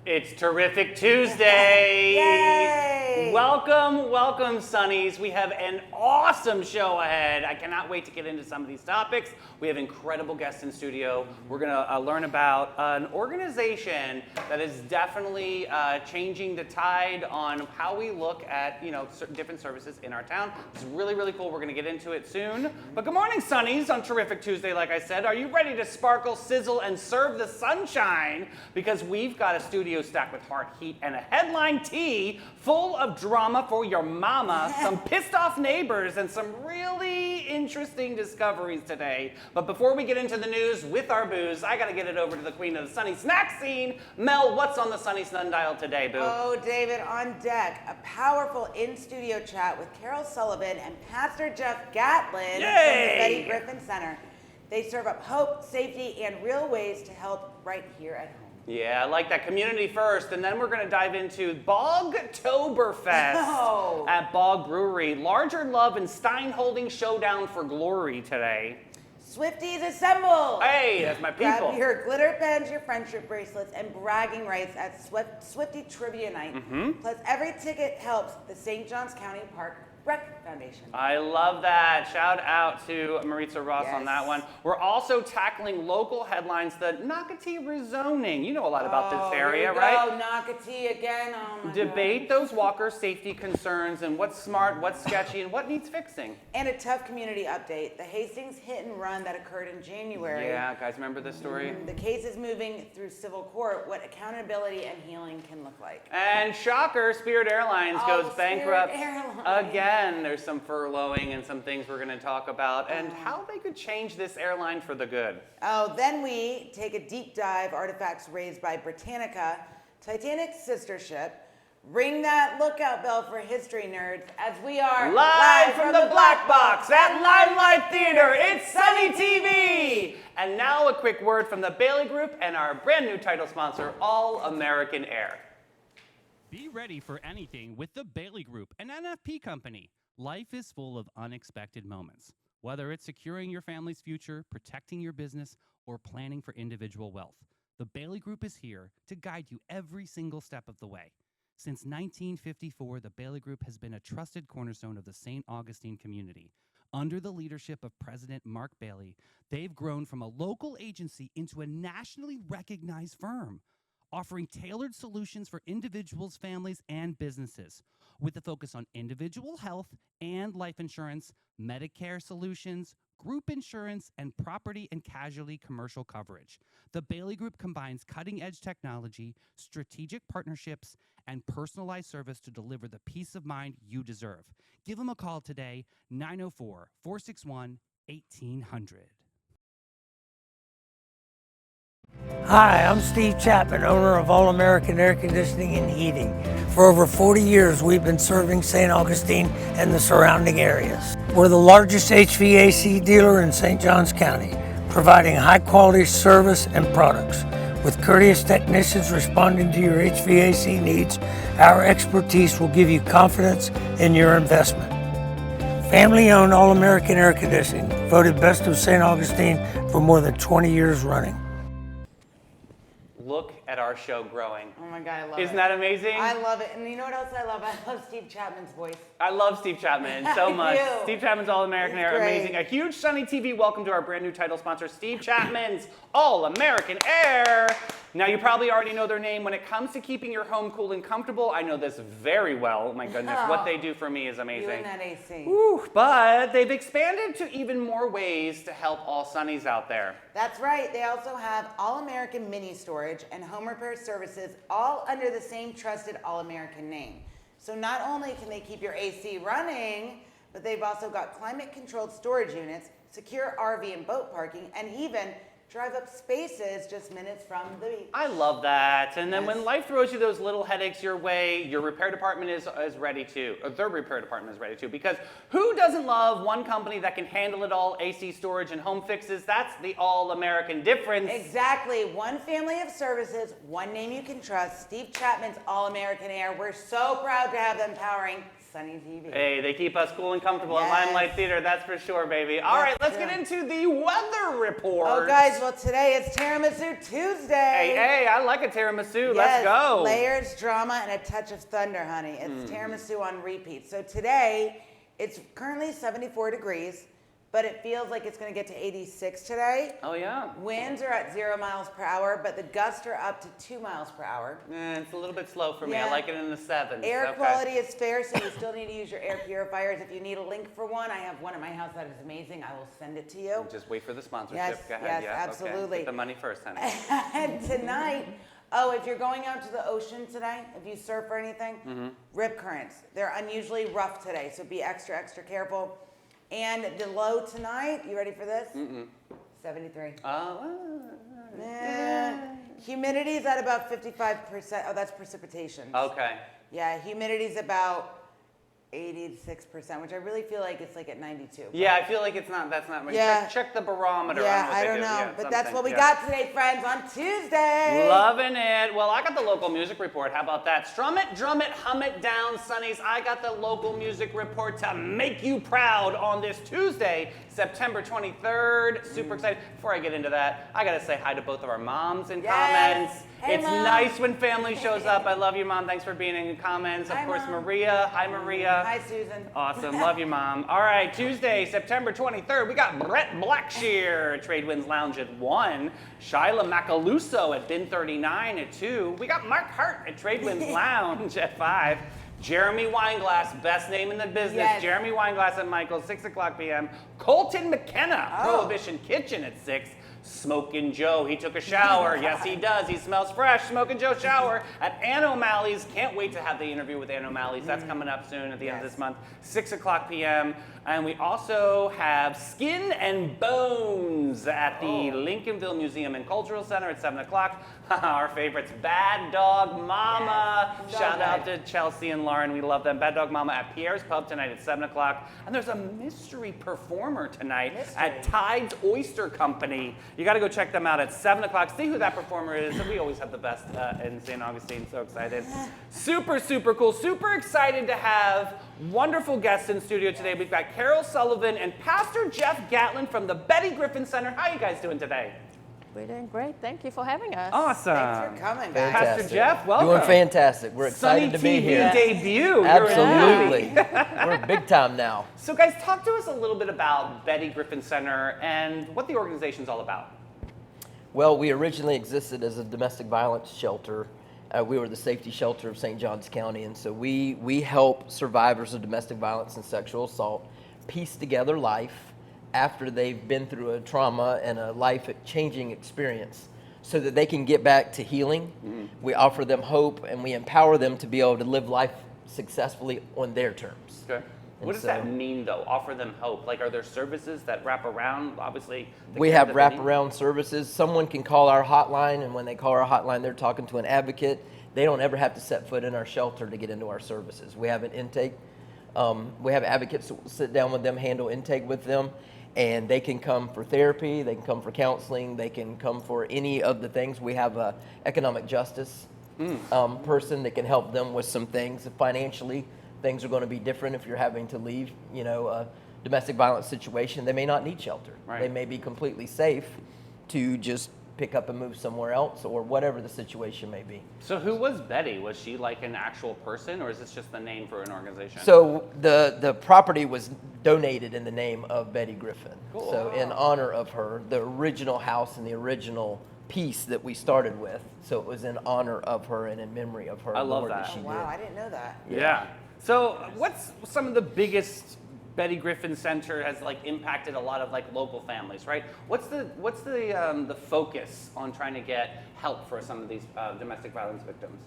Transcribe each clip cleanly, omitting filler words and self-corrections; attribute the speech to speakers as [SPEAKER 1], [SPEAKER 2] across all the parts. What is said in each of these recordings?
[SPEAKER 1] It's Terrific Tuesday!
[SPEAKER 2] Yay!
[SPEAKER 1] Welcome, Sunnies. We have an awesome show ahead. I cannot wait to get into some of these topics. We have incredible guests in studio. We're going to learn about an organization that is definitely changing the tide on how we look at, certain different services in our town. It's really, really cool. We're going to get into it soon. But good morning, Sunnies, on Terrific Tuesday, like I said. Are you ready to sparkle, sizzle, and serve the sunshine? Because we've got a studio stacked with heart, heat, and a headline tea full of drama for your mama, some pissed off neighbors, and some really interesting discoveries today. But before we get into the news with our booze, I gotta get it over to the queen of the Sunny snack scene. Mel, what's on the Sunny Sundial today, boo?
[SPEAKER 2] Oh, David, on deck, a powerful in-studio chat with Carol Sullivan and Pastor Jeff Gatlin from the Betty Griffin Center. They serve up hope, safety, and real ways to help right here at home.
[SPEAKER 1] Yeah, I like that. Community first, and then we're going to dive into Bogtoberfest at Bog Brewery. Larger Love and Stein Holding Showdown for Glory today.
[SPEAKER 2] Swifties assemble!
[SPEAKER 1] Hey, that's my people.
[SPEAKER 2] Grab your glitter pens, your friendship bracelets, and bragging rights at Swiftie Trivia Night. Plus, every ticket helps the St. Johns County Park Rec Foundation.
[SPEAKER 1] I love that. Shout out to Maritza Ross on that one. We're also tackling local headlines, the Nocatee rezoning. You know a lot about this area, right?
[SPEAKER 2] Oh, Nocatee again. Oh my
[SPEAKER 1] Debate those walker safety concerns and what's smart, what's sketchy, and what needs fixing.
[SPEAKER 2] And a tough community update. The Hastings hit and run that occurred in January.
[SPEAKER 1] Yeah, guys, remember this story?
[SPEAKER 2] The case is moving through civil court. What accountability and healing can look like.
[SPEAKER 1] And shocker, Spirit Airlines goes bankrupt again. There's some furloughing and some things we're going to talk about and how they could change this airline for the good.
[SPEAKER 2] Oh, then we take a deep dive, artifacts raised by Britannica, Titanic's sister ship. Ring that lookout bell for history nerds as we are
[SPEAKER 1] live from the Black Box at Limelight Theater. It's Sunny TV. And now a quick word from the Bailey Group and our brand new title sponsor, All American Air.
[SPEAKER 3] Be ready for anything with the Bailey Group, an NFP company. Life is full of unexpected moments. Whether it's securing your family's future, protecting your business, or planning for individual wealth, the Bailey Group is here to guide you every single step of the way. Since 1954, the Bailey Group has been a trusted cornerstone of the St. Augustine community. Under the leadership of President Mark Bailey, they've grown from a local agency into a nationally recognized firm, offering tailored solutions for individuals, families, and businesses, with a focus on individual health and life insurance, Medicare solutions, group insurance, and property and casualty commercial coverage. The Bailey Group combines cutting-edge technology, strategic partnerships, and personalized service to deliver the peace of mind you deserve. Give them a call today, 904-461-1800.
[SPEAKER 4] Hi, I'm Steve Chapman, owner of All American Air Conditioning and Heating. For over 40 years, we've been serving St. Augustine and the surrounding areas. We're the largest HVAC dealer in St. Johns County, providing high-quality service and products. With courteous technicians responding to your HVAC needs, our expertise will give you confidence in your investment. Family-owned All American Air Conditioning, voted Best of St. Augustine for more than 20 years running.
[SPEAKER 1] Look at our show growing.
[SPEAKER 2] Oh my God, I love it.
[SPEAKER 1] Isn't that amazing?
[SPEAKER 2] I love it. And you know what else I love? I love Steve Chapman's voice.
[SPEAKER 1] I love Steve Chapman so much.
[SPEAKER 2] do.
[SPEAKER 1] Steve Chapman's All American Air,
[SPEAKER 2] Great.
[SPEAKER 1] amazing. A huge Sunny TV welcome to our brand new title sponsor, Steve Chapman's All American Air. Now, you probably already know their name. When it comes to keeping your home cool and comfortable, I know this very well. My goodness, what they do for me is amazing.
[SPEAKER 2] You and that AC.
[SPEAKER 1] Whew, but they've expanded to even more ways to help all Sunnies out there.
[SPEAKER 2] That's right. They also have All-American Mini Storage and Home Repair Services, all under the same trusted All-American name. So not only can they keep your AC running, but they've also got climate-controlled storage units, secure RV and boat parking, and even drive up spaces just minutes from the beach.
[SPEAKER 1] I love that. And then
[SPEAKER 2] Yes.
[SPEAKER 1] when life throws you those little headaches your way, your repair department is ready too. Or their repair department is ready too. Because who doesn't love one company that can handle it all, AC storage and home fixes? That's the all-American difference.
[SPEAKER 2] Exactly. One family of services, one name you can trust, Steve Chapman's All-American Air. We're so proud to have them powering Sunny TV.
[SPEAKER 1] Hey, they keep us cool and comfortable at
[SPEAKER 2] Yes.
[SPEAKER 1] Limelight Theater, that's for sure, baby. All right, let's get into the weather report.
[SPEAKER 2] Oh, guys, well, today is Tiramisu Tuesday.
[SPEAKER 1] Hey, I like a tiramisu.
[SPEAKER 2] Yes,
[SPEAKER 1] Let's go.
[SPEAKER 2] layers, drama, and a touch of thunder, honey. It's tiramisu on repeat. So today, it's currently 74 degrees, but it feels like it's going to get to 86 today.
[SPEAKER 1] Oh, yeah.
[SPEAKER 2] Winds are at 0 miles per hour, but the gusts are up to 2 miles per hour.
[SPEAKER 1] It's a little bit slow for me. I
[SPEAKER 2] Yeah.
[SPEAKER 1] like it in the 7s.
[SPEAKER 2] Air
[SPEAKER 1] Okay.
[SPEAKER 2] quality is fair, so you still need to use your air purifiers. If you need a link for one, I have one at my house that is amazing. I will send it to you.
[SPEAKER 1] Just wait for the sponsorship.
[SPEAKER 2] Yes,
[SPEAKER 1] Go ahead.
[SPEAKER 2] yes,
[SPEAKER 1] Yeah,
[SPEAKER 2] absolutely.
[SPEAKER 1] Okay. Get the money first, honey.
[SPEAKER 2] And tonight, if you're going out to the ocean today, if you surf or anything, rip currents. They're unusually rough today, so be extra, extra careful. And the low tonight, you ready for this? 73. Humidity is at about 55%. Oh, that's precipitation.
[SPEAKER 1] Okay.
[SPEAKER 2] Yeah, humidity's about 86%, which I really feel like it's like at 92.
[SPEAKER 1] Yeah, I feel like that's not much.
[SPEAKER 2] Yeah.
[SPEAKER 1] Check the barometer.
[SPEAKER 2] Yeah,
[SPEAKER 1] on what
[SPEAKER 2] I
[SPEAKER 1] they
[SPEAKER 2] don't
[SPEAKER 1] do.
[SPEAKER 2] know.
[SPEAKER 1] Yeah,
[SPEAKER 2] But that's
[SPEAKER 1] something.
[SPEAKER 2] what we
[SPEAKER 1] Yeah.
[SPEAKER 2] got today, friends, on Tuesday.
[SPEAKER 1] Loving it. Well, I got the local music report. How about that? Strum it, drum it, hum it down, Sunnies. I got the local music report to make you proud on this Tuesday, September 23rd. Super excited. Before I get into that, I got to say hi to both of our moms in
[SPEAKER 2] Yes.
[SPEAKER 1] comments.
[SPEAKER 2] Hey,
[SPEAKER 1] It's
[SPEAKER 2] Mom.
[SPEAKER 1] nice when family shows up. I love you, Mom. Thanks for being in comments. Of
[SPEAKER 2] Hi,
[SPEAKER 1] course,
[SPEAKER 2] Mom.
[SPEAKER 1] Maria. Hi, Maria.
[SPEAKER 2] Hi, Susan.
[SPEAKER 1] Awesome. Love you, Mom. All right, Tuesday, September 23rd, we got Brett Blackshear at Tradewinds Lounge at 1. Shyla Macaluso at Bin 39 at 2. We got Mark Hart at Tradewinds Lounge at 5. Jeremy Weinglass, best name in the business.
[SPEAKER 2] Yes.
[SPEAKER 1] Jeremy Weinglass at Michael's, 6 o'clock p.m. Colton McKenna, Prohibition Kitchen at 6. Smokin' Joe, he took a shower. Yes, he does. He smells fresh. Smokin' Joe shower at Ann O'Malley's. Can't wait to have the interview with Ann O'Malley's. That's coming up soon at the end of
[SPEAKER 2] Yes.
[SPEAKER 1] this month, 6 o'clock p.m. And we also have Skin and Bones at the Lincolnville Museum and Cultural Center at 7 o'clock. Our favorites, Bad Dog Mama.
[SPEAKER 2] Yes.
[SPEAKER 1] Shout out
[SPEAKER 2] Dog
[SPEAKER 1] to Chelsea and Lauren. We love them. Bad Dog Mama at Pierre's Pub tonight at 7 o'clock. And there's a mystery performer tonight at Tide's Oyster Company. You got to go check them out at 7 o'clock. See who that performer is. We always have the best in St. Augustine. So excited. Super, super cool. Super excited to have wonderful guests in studio today. We've got Carol Sullivan and Pastor Jeff Gatlin from the Betty Griffin Center. How are you guys doing today?
[SPEAKER 5] We're doing great. Thank you for having us.
[SPEAKER 1] Awesome.
[SPEAKER 2] Thanks for coming, guys.
[SPEAKER 1] Pastor
[SPEAKER 6] Fantastic.
[SPEAKER 1] Jeff, welcome.
[SPEAKER 6] Doing fantastic. We're
[SPEAKER 1] Sunny
[SPEAKER 6] excited to be
[SPEAKER 1] TV
[SPEAKER 6] here.
[SPEAKER 1] debut. You're in
[SPEAKER 6] Absolutely.
[SPEAKER 1] the movie.
[SPEAKER 6] We're big time now.
[SPEAKER 1] So guys, talk to us a little bit about Betty Griffin Center and what the organization's all about.
[SPEAKER 6] Well, we originally existed as a domestic violence shelter. We were the safety shelter of St. Johns County, and so we help survivors of domestic violence and sexual assault piece together life after they've been through a trauma and a life-changing experience so that they can get back to healing. We offer them hope, and we empower them to be able to live life successfully on their terms.
[SPEAKER 1] Okay. What does that mean, though? Offer them hope. Like, are there services that wrap around, obviously? the
[SPEAKER 6] We
[SPEAKER 1] care
[SPEAKER 6] have
[SPEAKER 1] that they need?
[SPEAKER 6] wraparound services. Someone can call our hotline, and when they call our hotline, they're talking to an advocate. They don't ever have to set foot in our shelter to get into our services. We have an intake. We have advocates that will sit down with them, handle intake with them, and they can come for therapy, they can come for counseling, they can come for any of the things. We have a economic justice person that can help them with some things. Financially, things are going to be different if you're having to leave, a domestic violence situation. They may not need shelter.
[SPEAKER 1] Right.
[SPEAKER 6] They may be completely safe to just pick up and move somewhere else, or whatever the situation may be.
[SPEAKER 1] So who was Betty? Was she like an actual person, or is this just the name for an organization?
[SPEAKER 6] So the property was donated in the name of Betty Griffin.
[SPEAKER 1] Cool.
[SPEAKER 6] So in honor of her, the original house and the original piece that we started with. So it was in honor of her and in memory of her.
[SPEAKER 1] I love
[SPEAKER 6] Lord,
[SPEAKER 1] that.
[SPEAKER 6] she
[SPEAKER 2] Wow, I
[SPEAKER 6] did.
[SPEAKER 2] didn't know that.
[SPEAKER 1] Yeah. So what's some of the biggest Betty Griffin Center has like impacted a lot of like local families, right? What's the focus on trying to get help for some of these domestic violence victims?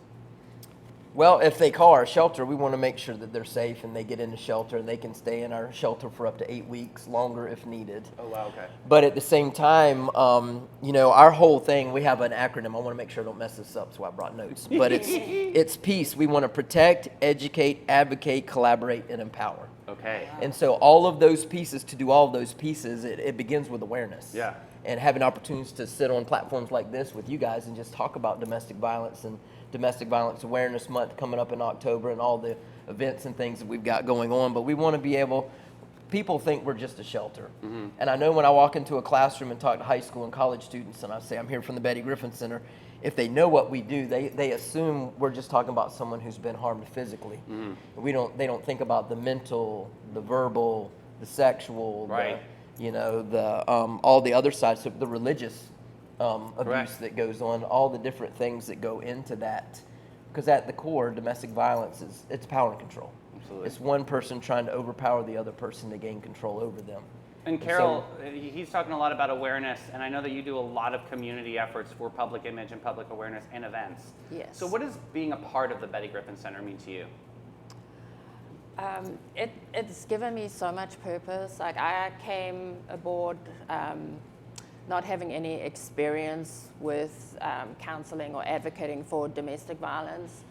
[SPEAKER 6] Well, if they call our shelter, we want to make sure that they're safe and they get into shelter and they can stay in our shelter for up to 8 weeks, longer if needed.
[SPEAKER 1] Oh wow, okay.
[SPEAKER 6] But at the same time, our whole thing, we have an acronym. I want to make sure I don't mess this up, so I brought notes. But it's peace. We want to protect, educate, advocate, collaborate, and empower.
[SPEAKER 1] Okay.
[SPEAKER 6] And so all of those pieces, to do all of those pieces, it begins with awareness.
[SPEAKER 1] Yeah.
[SPEAKER 6] and having opportunities to sit on platforms like this with you guys and just talk about domestic violence and Domestic Violence Awareness Month coming up in October and all the events and things that we've got going on. But we want to be able, people think we're just a shelter. And I know when I walk into a classroom and talk to high school and college students and I say I'm here from the Betty Griffin Center, if they know what we do, they assume we're just talking about someone who's been harmed physically. They don't think about the mental, the verbal, the sexual,
[SPEAKER 1] Right.
[SPEAKER 6] all the other sides, so the religious abuse
[SPEAKER 1] Correct.
[SPEAKER 6] that goes on, all the different things that go into that. Because at the core, domestic violence it's power and control.
[SPEAKER 1] Absolutely.
[SPEAKER 6] It's one person trying to overpower the other person to gain control over them.
[SPEAKER 1] And Carol, he's talking a lot about awareness, and I know that you do a lot of community efforts for public image and public awareness and events.
[SPEAKER 5] Yes.
[SPEAKER 1] So what does being a part of the Betty Griffin Center mean to you?
[SPEAKER 5] It's given me so much purpose. Like I came aboard not having any experience with counseling or advocating for domestic violence,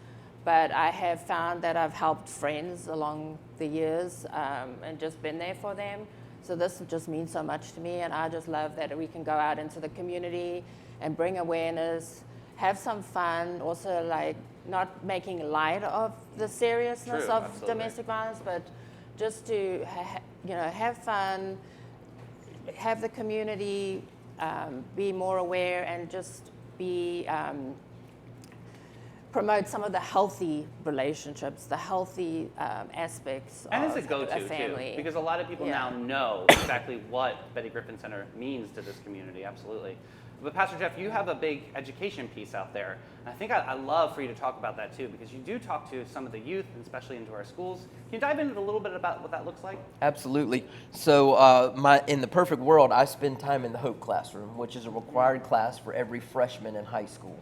[SPEAKER 5] but I have found that I've helped friends along the years and just been there for them. So this just means so much to me, and I just love that we can go out into the community and bring awareness, have some fun, also like not making light of the seriousness
[SPEAKER 1] True,
[SPEAKER 5] of
[SPEAKER 1] absolutely.
[SPEAKER 5] domestic violence, but just to have fun, have the community be more aware, and just be promote some of the healthy relationships, the healthy aspects
[SPEAKER 1] And
[SPEAKER 5] of
[SPEAKER 1] as a go-to,
[SPEAKER 5] a family.
[SPEAKER 1] too, because a lot of people
[SPEAKER 5] Yeah.
[SPEAKER 1] now know exactly what Betty Griffin Center means to this community, absolutely. But Pastor Jeff, you have a big education piece out there. And I think I love for you to talk about that too, because you do talk to some of the youth, and especially into our schools. Can you dive into a little bit about what that looks like?
[SPEAKER 6] Absolutely. So in the perfect world, I spend time in the Hope Classroom, which is a required class for every freshman in high school.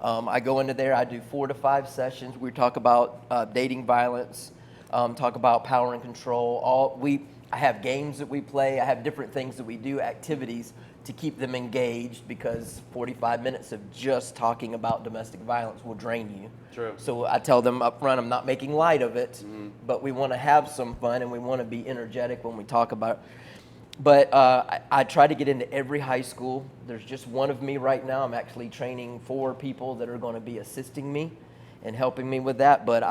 [SPEAKER 6] I go into there, I do 4 to 5 sessions. We talk about dating violence, talk about power and control. I have games that we play. I have different things that we do, activities to keep them engaged, because 45 minutes of just talking about domestic violence will drain you.
[SPEAKER 1] True.
[SPEAKER 6] So I tell them up front, I'm not making light of it, but we want to have some fun and we want to be energetic when we talk about it. But I try to get into every high school. There's just one of me right now. I'm actually training 4 people that are going to be assisting me and helping me with that. But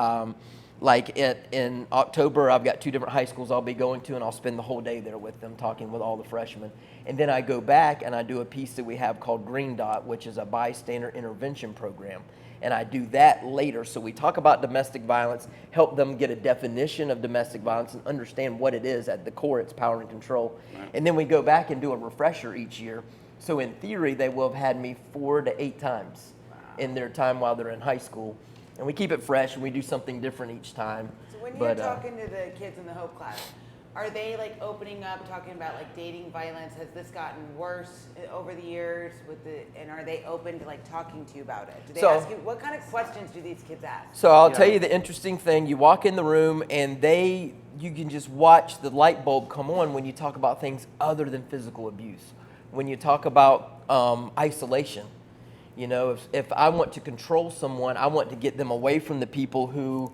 [SPEAKER 6] in October, I've got 2 different high schools I'll be going to, and I'll spend the whole day there with them, talking with all the freshmen. And then I go back and I do a piece that we have called Green Dot, which is a bystander intervention program. And I do that later. So we talk about domestic violence, help them get a definition of domestic violence and understand what it is. At the core, it's power and control. Right. And then we go back and do a refresher each year. So in theory, they will have had me 4 to 8 times in their time while they're in high school. And we keep it fresh, and we do something different each time.
[SPEAKER 2] So when you're talking to the kids in the Hope class, are they like opening up, talking about like dating violence? Has this gotten worse over the years and are they open to like talking to you about it? Do they ask you, what kind of questions do these kids ask?
[SPEAKER 6] So I'll tell you the interesting thing. You walk in the room and you can just watch the light bulb come on when you talk about things other than physical abuse. When you talk about isolation. You know, if I want to control someone, I want to get them away from the people who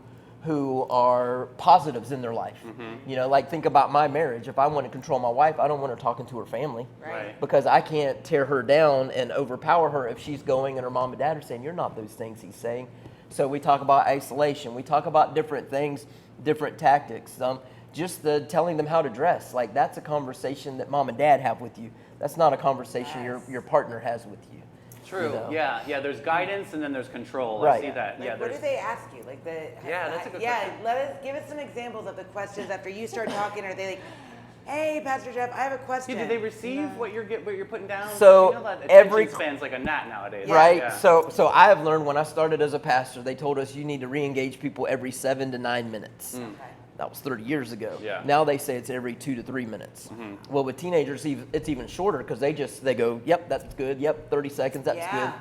[SPEAKER 6] are positives in their life. You know, like think about my marriage. If I want to control my wife, I don't want her talking to her family.
[SPEAKER 1] Right.
[SPEAKER 6] Because I can't tear her down and overpower her if she's going and her mom and dad are saying, you're not those things he's saying. So we talk about isolation. We talk about different things, different tactics. Just the telling them how to dress. Like that's a conversation that mom and dad have with you. That's not a conversation your partner has with you.
[SPEAKER 1] True.
[SPEAKER 6] You know?
[SPEAKER 1] Yeah. There's guidance and then there's control.
[SPEAKER 6] Right.
[SPEAKER 1] I see that.
[SPEAKER 2] Like, what do they ask you? Like
[SPEAKER 1] that's a good question.
[SPEAKER 2] Give us some examples of the questions after you start talking. Are they like, hey, Pastor Jeff, I have a question.
[SPEAKER 1] Yeah, do they receive what you're putting down?
[SPEAKER 6] So
[SPEAKER 1] you know that
[SPEAKER 6] every
[SPEAKER 1] attention span's like a gnat nowadays.
[SPEAKER 6] Right.
[SPEAKER 1] Yeah.
[SPEAKER 6] So I have learned when I started as a pastor, they told us you need to re-engage people every 7 to 9 minutes.
[SPEAKER 2] Okay.
[SPEAKER 6] That was 30 years ago.
[SPEAKER 1] Yeah.
[SPEAKER 6] Now they say it's every 2 to 3 minutes. Well, with teenagers, it's even shorter because they go, yep, that's good. Yep, 30 seconds, that's good.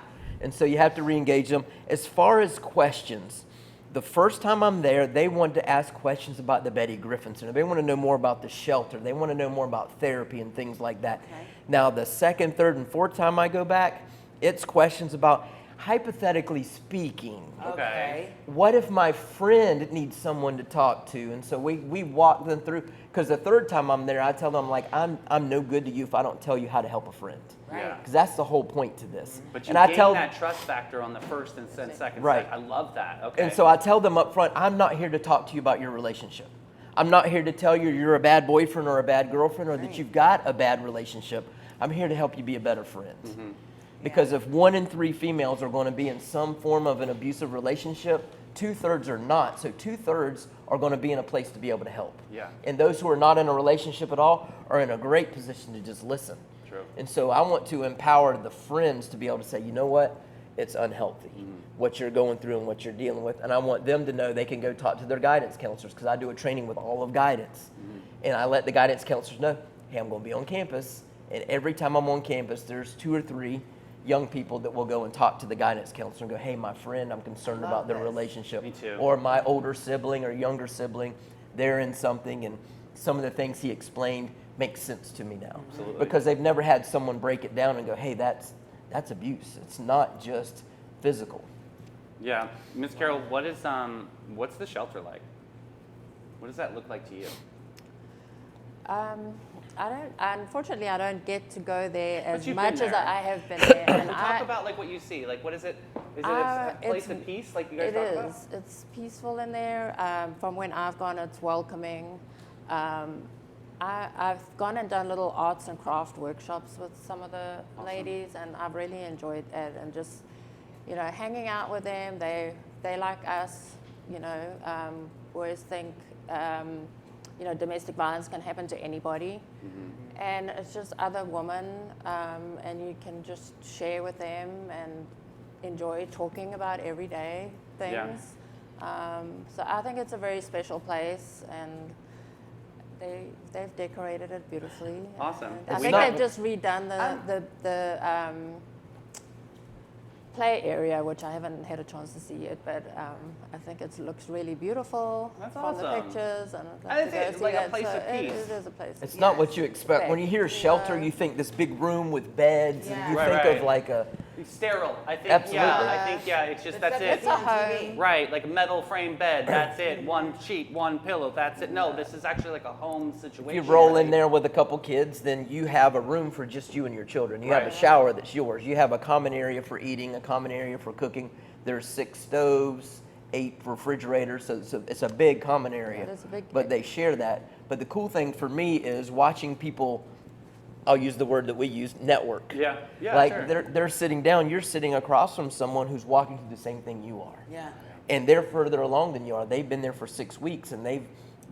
[SPEAKER 6] And so you have to re-engage them. As far as questions, the first time I'm there, they want to ask questions about the Betty Griffin Center. They want to know more about the shelter. They want to know more about therapy and things like that.
[SPEAKER 2] Okay.
[SPEAKER 6] Now, the second, third, and fourth time I go back, it's questions about, hypothetically speaking,
[SPEAKER 1] Okay.
[SPEAKER 6] what if my friend needs someone to talk to? And so we walk them through, because the third time I'm there, I tell them, like, I'm no good to you if I don't tell you how to help a friend.
[SPEAKER 1] Yeah.
[SPEAKER 6] Because that's the whole point to this.
[SPEAKER 1] But you
[SPEAKER 6] and I
[SPEAKER 1] gain
[SPEAKER 6] tell
[SPEAKER 1] that trust factor on the first and second
[SPEAKER 6] Right.
[SPEAKER 1] set. I love that. Okay.
[SPEAKER 6] And so I tell them up front, I'm not here to talk to you about your relationship. I'm not here to tell you you're a bad boyfriend or a bad girlfriend or that you've got a bad relationship. I'm here to help you be a better friend. Because if 1 in 3 females are going to be in some form of an abusive relationship, 2/3 are not. So 2/3 are going to be in a place to be able to help.
[SPEAKER 1] Yeah.
[SPEAKER 6] And those who are not in a relationship at all are in a great position to just listen.
[SPEAKER 1] True.
[SPEAKER 6] And so I want to empower the friends to be able to say, you know what? It's unhealthy, what you're going through and what you're dealing with. And I want them to know they can go talk to their guidance counselors, because I do a training with all of guidance. And I let the guidance counselors know, hey, I'm going to be on campus. And every time I'm on campus, there's 2 or 3 young people that will go and talk to the guidance counselor and go, hey, my friend, I'm concerned about their relationship.
[SPEAKER 1] Me too.
[SPEAKER 6] Or my older sibling or younger sibling, they're in something, and some of the things he explained make sense to me now.
[SPEAKER 1] Absolutely.
[SPEAKER 6] Because they've never had someone break it down and go, hey, that's abuse. It's not just physical.
[SPEAKER 1] Yeah. Ms. Carol, what's the shelter like? What does that look like to you?
[SPEAKER 5] Unfortunately, I don't get to go there as
[SPEAKER 1] you've
[SPEAKER 5] much
[SPEAKER 1] been
[SPEAKER 5] as
[SPEAKER 1] there.
[SPEAKER 5] I have been there. And
[SPEAKER 1] Talk about like what you see. Like, what is it? Is it a place
[SPEAKER 5] it's-
[SPEAKER 1] of peace, like you guys
[SPEAKER 5] It
[SPEAKER 1] talk about?
[SPEAKER 5] is. It's peaceful in there. From when I've gone, it's welcoming. I've gone and done little arts and craft workshops with some of the ladies, and I've really enjoyed that. And just, hanging out with them. They like us. We always think, domestic violence can happen to anybody. And it's just other women, and you can just share with them and enjoy talking about everyday things. So I think it's a very special place, and they've decorated it beautifully.
[SPEAKER 1] Awesome.
[SPEAKER 5] And I
[SPEAKER 6] It's
[SPEAKER 5] think
[SPEAKER 6] not-
[SPEAKER 5] they've just redone the play area, which I haven't had a chance to see yet, but I think it looks really beautiful
[SPEAKER 1] That's
[SPEAKER 5] from the
[SPEAKER 1] awesome.
[SPEAKER 5] pictures. And I'd
[SPEAKER 1] I
[SPEAKER 5] like to
[SPEAKER 1] think
[SPEAKER 5] go
[SPEAKER 1] it's
[SPEAKER 5] see
[SPEAKER 1] like a
[SPEAKER 5] that.
[SPEAKER 1] place
[SPEAKER 5] So
[SPEAKER 1] of peace.
[SPEAKER 5] It is a place.
[SPEAKER 6] It's
[SPEAKER 5] of
[SPEAKER 6] not
[SPEAKER 5] peace.
[SPEAKER 6] what you expect. When you hear shelter, you think this big room with beds, and you
[SPEAKER 1] Right,
[SPEAKER 6] think
[SPEAKER 1] right.
[SPEAKER 6] of like a,
[SPEAKER 1] Sterile. I think.
[SPEAKER 6] Absolutely.
[SPEAKER 1] Yeah. It's just that's it.
[SPEAKER 5] It's a home.
[SPEAKER 1] Right, like a metal frame bed. That's it. One sheet, one pillow. That's it. No, this is actually like a home situation.
[SPEAKER 6] if you roll in
[SPEAKER 1] right?
[SPEAKER 6] there with a couple kids, then you have a room for just you and your children. You have
[SPEAKER 1] Right.
[SPEAKER 6] a shower that's yours. You have a common area for eating, a common area for cooking. There's 6 stoves, 8 refrigerators, so it's a big common area.
[SPEAKER 5] It is a big-
[SPEAKER 6] But they share that. But the cool thing for me is watching people, I'll use the word that we use, network.
[SPEAKER 1] Yeah.
[SPEAKER 6] Like
[SPEAKER 1] Sure.
[SPEAKER 6] they're sitting down, you're sitting across from someone who's walking through the same thing you are.
[SPEAKER 2] Yeah.
[SPEAKER 6] And they're further along than you are. They've been there for 6 weeks, and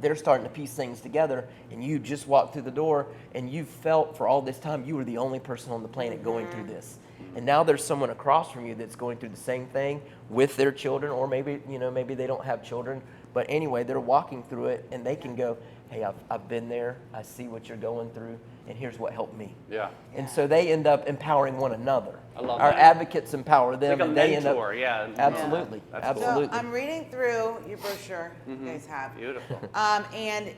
[SPEAKER 6] they're starting to piece things together, and you just walked through the door, and you felt for all this time you were the only person on the planet going through this. And now there's someone across from you that's going through the same thing with their children, or maybe they don't have children, but anyway, they're walking through it, and they can go, hey, I've been there, I see what you're going through, and here's what helped me.
[SPEAKER 1] Yeah.
[SPEAKER 6] And so they end up empowering one another.
[SPEAKER 1] I love
[SPEAKER 6] Our
[SPEAKER 1] that.
[SPEAKER 6] advocates empower them,
[SPEAKER 1] Like a
[SPEAKER 6] and they end up
[SPEAKER 1] mentor. Yeah.
[SPEAKER 6] absolutely,
[SPEAKER 1] That's cool.
[SPEAKER 2] So
[SPEAKER 6] absolutely.
[SPEAKER 2] I'm reading through your brochure you guys have.
[SPEAKER 1] Beautiful.
[SPEAKER 2] And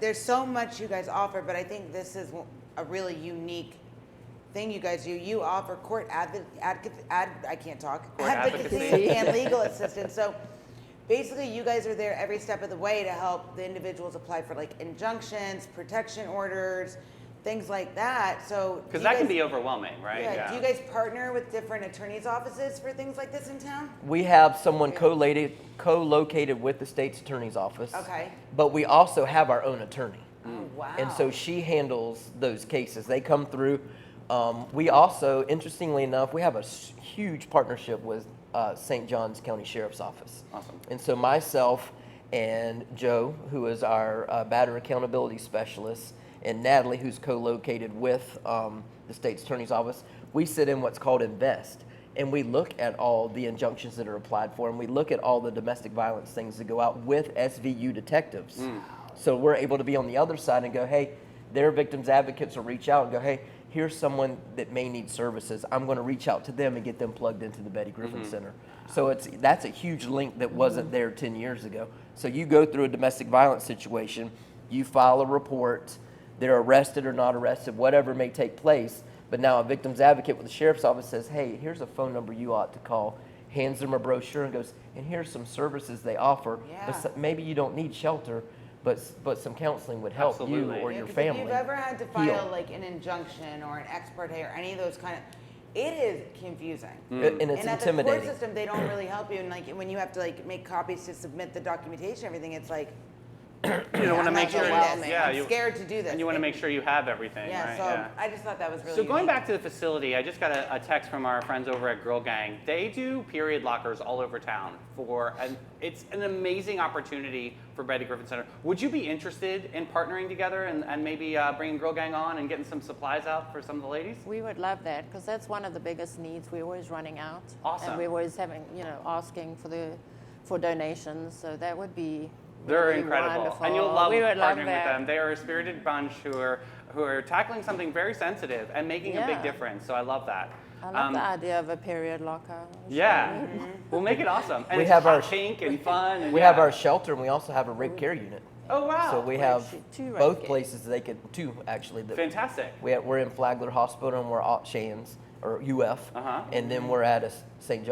[SPEAKER 2] there's so much you guys offer, but I think this is a really unique thing you guys do. You offer court advocacy
[SPEAKER 1] advocacy.
[SPEAKER 2] and legal assistance. So basically you guys are there every step of the way to help the individuals apply for like injunctions, protection orders, things like that. So
[SPEAKER 1] Because
[SPEAKER 2] do
[SPEAKER 1] that
[SPEAKER 2] you
[SPEAKER 1] can
[SPEAKER 2] guys-
[SPEAKER 1] be overwhelming, right?
[SPEAKER 2] Yeah. Do you guys partner with different attorneys' offices for things like this in town?
[SPEAKER 6] We have someone co-located with the state's attorney's office.
[SPEAKER 2] Okay.
[SPEAKER 6] But we also have our own attorney.
[SPEAKER 2] Oh, wow.
[SPEAKER 6] And so she handles those cases. They come through. We also, interestingly enough, we have a huge partnership with St. Johns County Sheriff's Office.
[SPEAKER 1] Awesome.
[SPEAKER 6] And so myself and Joe, who is our batterer accountability specialist, and Natalie, who's co-located with the state's attorney's office, we sit in what's called Invest. And we look at all the injunctions that are applied for, and we look at all the domestic violence things that go out with SVU detectives. So we're able to be on the other side and go, hey, their victims advocates will reach out and go, hey, here's someone that may need services. I'm going to reach out to them and get them plugged into the Betty Griffin Center. So that's a huge link that wasn't there 10 years ago. So you go through a domestic violence situation, you file a report, they're arrested or not arrested, whatever may take place, But now a victim's advocate with the sheriff's office says, hey, here's a phone number you ought to call, hands them a brochure and goes, and here's some services they offer.
[SPEAKER 2] Yeah.
[SPEAKER 6] Maybe you don't need shelter, but some counseling would help
[SPEAKER 1] Absolutely.
[SPEAKER 6] you or
[SPEAKER 2] Yeah,
[SPEAKER 6] your
[SPEAKER 2] 'cause
[SPEAKER 6] family.
[SPEAKER 2] If you've ever had to
[SPEAKER 6] heal.
[SPEAKER 2] file like an injunction or an ex parte or any of those kind of, it is confusing.
[SPEAKER 6] And it's
[SPEAKER 2] And at the court
[SPEAKER 6] intimidating.
[SPEAKER 2] system, they don't really help you. And like when you have to like make copies to submit the documentation, everything, it's like,
[SPEAKER 1] You don't want to
[SPEAKER 2] I'm
[SPEAKER 1] make
[SPEAKER 2] not
[SPEAKER 1] sure.
[SPEAKER 2] doing this.
[SPEAKER 1] Yeah,
[SPEAKER 2] I'm scared to do this.
[SPEAKER 1] and you want to make sure you have everything.
[SPEAKER 2] Yeah,
[SPEAKER 1] right?
[SPEAKER 2] so
[SPEAKER 1] yeah.
[SPEAKER 2] I just thought that was really.
[SPEAKER 1] So going
[SPEAKER 2] unique.
[SPEAKER 1] back to the facility, I just got a text from our friends over at Girl Gang. They do period lockers all over town it's an amazing opportunity for Betty Griffin Center. Would you be interested in partnering together and maybe bringing Girl Gang on and getting some supplies out for some of the ladies?
[SPEAKER 5] We would love that because that's one of the biggest needs. We're always running out.
[SPEAKER 1] Awesome.
[SPEAKER 5] And we're always having, asking for donations. So that would be
[SPEAKER 1] They're
[SPEAKER 5] really
[SPEAKER 1] incredible,
[SPEAKER 5] wonderful.
[SPEAKER 1] and you'll love
[SPEAKER 5] we would love
[SPEAKER 1] partnering with
[SPEAKER 5] that.
[SPEAKER 1] them. They are a spirited bunch who are tackling something very sensitive and making a big
[SPEAKER 5] Yeah.
[SPEAKER 1] difference. So I love that.
[SPEAKER 5] I love the idea of a period locker.
[SPEAKER 1] Yeah, we'll make it awesome. And
[SPEAKER 6] We
[SPEAKER 1] it's
[SPEAKER 6] have
[SPEAKER 1] hot
[SPEAKER 6] our-
[SPEAKER 1] pink and fun. And
[SPEAKER 6] We
[SPEAKER 1] yeah.
[SPEAKER 6] have our shelter and we also have a rape care unit.
[SPEAKER 1] Oh wow!
[SPEAKER 6] So we have
[SPEAKER 5] two rape
[SPEAKER 6] both
[SPEAKER 5] cares.
[SPEAKER 6] places they could, two actually. That
[SPEAKER 1] Fantastic.
[SPEAKER 6] we're in Flagler Hospital and we're at Shands or UF,
[SPEAKER 1] Uh-huh.
[SPEAKER 6] and then we're at a St.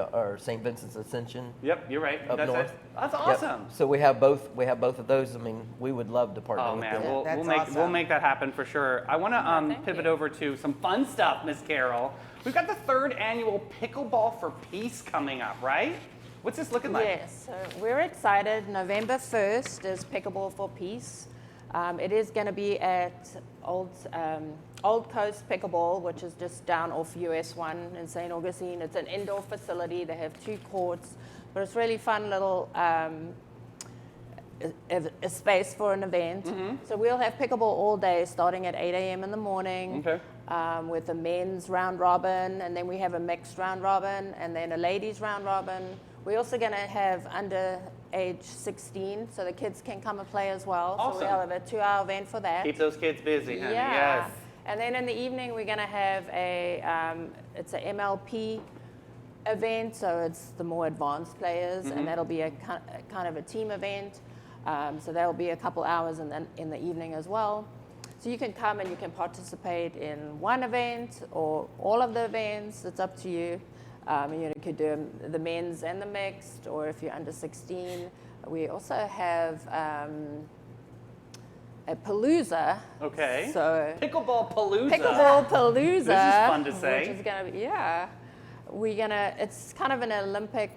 [SPEAKER 6] Vincent's Ascension.
[SPEAKER 1] Yep, you're right.
[SPEAKER 6] Up
[SPEAKER 1] That's
[SPEAKER 6] north.
[SPEAKER 1] it. That's
[SPEAKER 6] Yep.
[SPEAKER 1] awesome.
[SPEAKER 6] So we have both. We have both of those. I mean, we would love to partner
[SPEAKER 1] Oh
[SPEAKER 6] with
[SPEAKER 1] man,
[SPEAKER 6] them.
[SPEAKER 1] we'll
[SPEAKER 2] That's
[SPEAKER 1] make
[SPEAKER 2] awesome.
[SPEAKER 1] that happen for sure. I want to
[SPEAKER 5] thank
[SPEAKER 1] pivot
[SPEAKER 5] you.
[SPEAKER 1] over to some fun stuff, Miss Carol. We've got the 3rd annual Pickleball for Peace coming up, right? What's this looking like?
[SPEAKER 5] Yes, so we're excited. November 1st is Pickleball for Peace. It is going to be at Old Coast Pickleball, which is just down off US 1 in St. Augustine. It's an indoor facility. They have 2 courts, but it's really fun little a space for an event. So we'll have pickleball all day, starting at 8 a.m. in the morning.
[SPEAKER 1] Okay.
[SPEAKER 5] With a men's round robin, and then we have a mixed round robin, and then a ladies round robin. We're also going to have under age 16, so the kids can come and play as well. So
[SPEAKER 1] Awesome.
[SPEAKER 5] we'll have a 2-hour event for that.
[SPEAKER 1] Keep those kids busy, honey.
[SPEAKER 5] Yeah.
[SPEAKER 1] Yes.
[SPEAKER 5] And then in the evening, we're going to have it's a MLP event, so it's the more advanced players, and that'll be a kind of a team event. So that'll be a couple hours in the evening as well. So you can come and you can participate in one event or all of the events. It's up to you. You could do the men's and the mixed, or if you're under 16. We also have a palooza.
[SPEAKER 1] Okay.
[SPEAKER 5] So
[SPEAKER 1] Pickleball Palooza.
[SPEAKER 5] Pickleball Palooza.
[SPEAKER 1] This is fun to say.
[SPEAKER 5] Which is gonna be, yeah. It's kind of an Olympic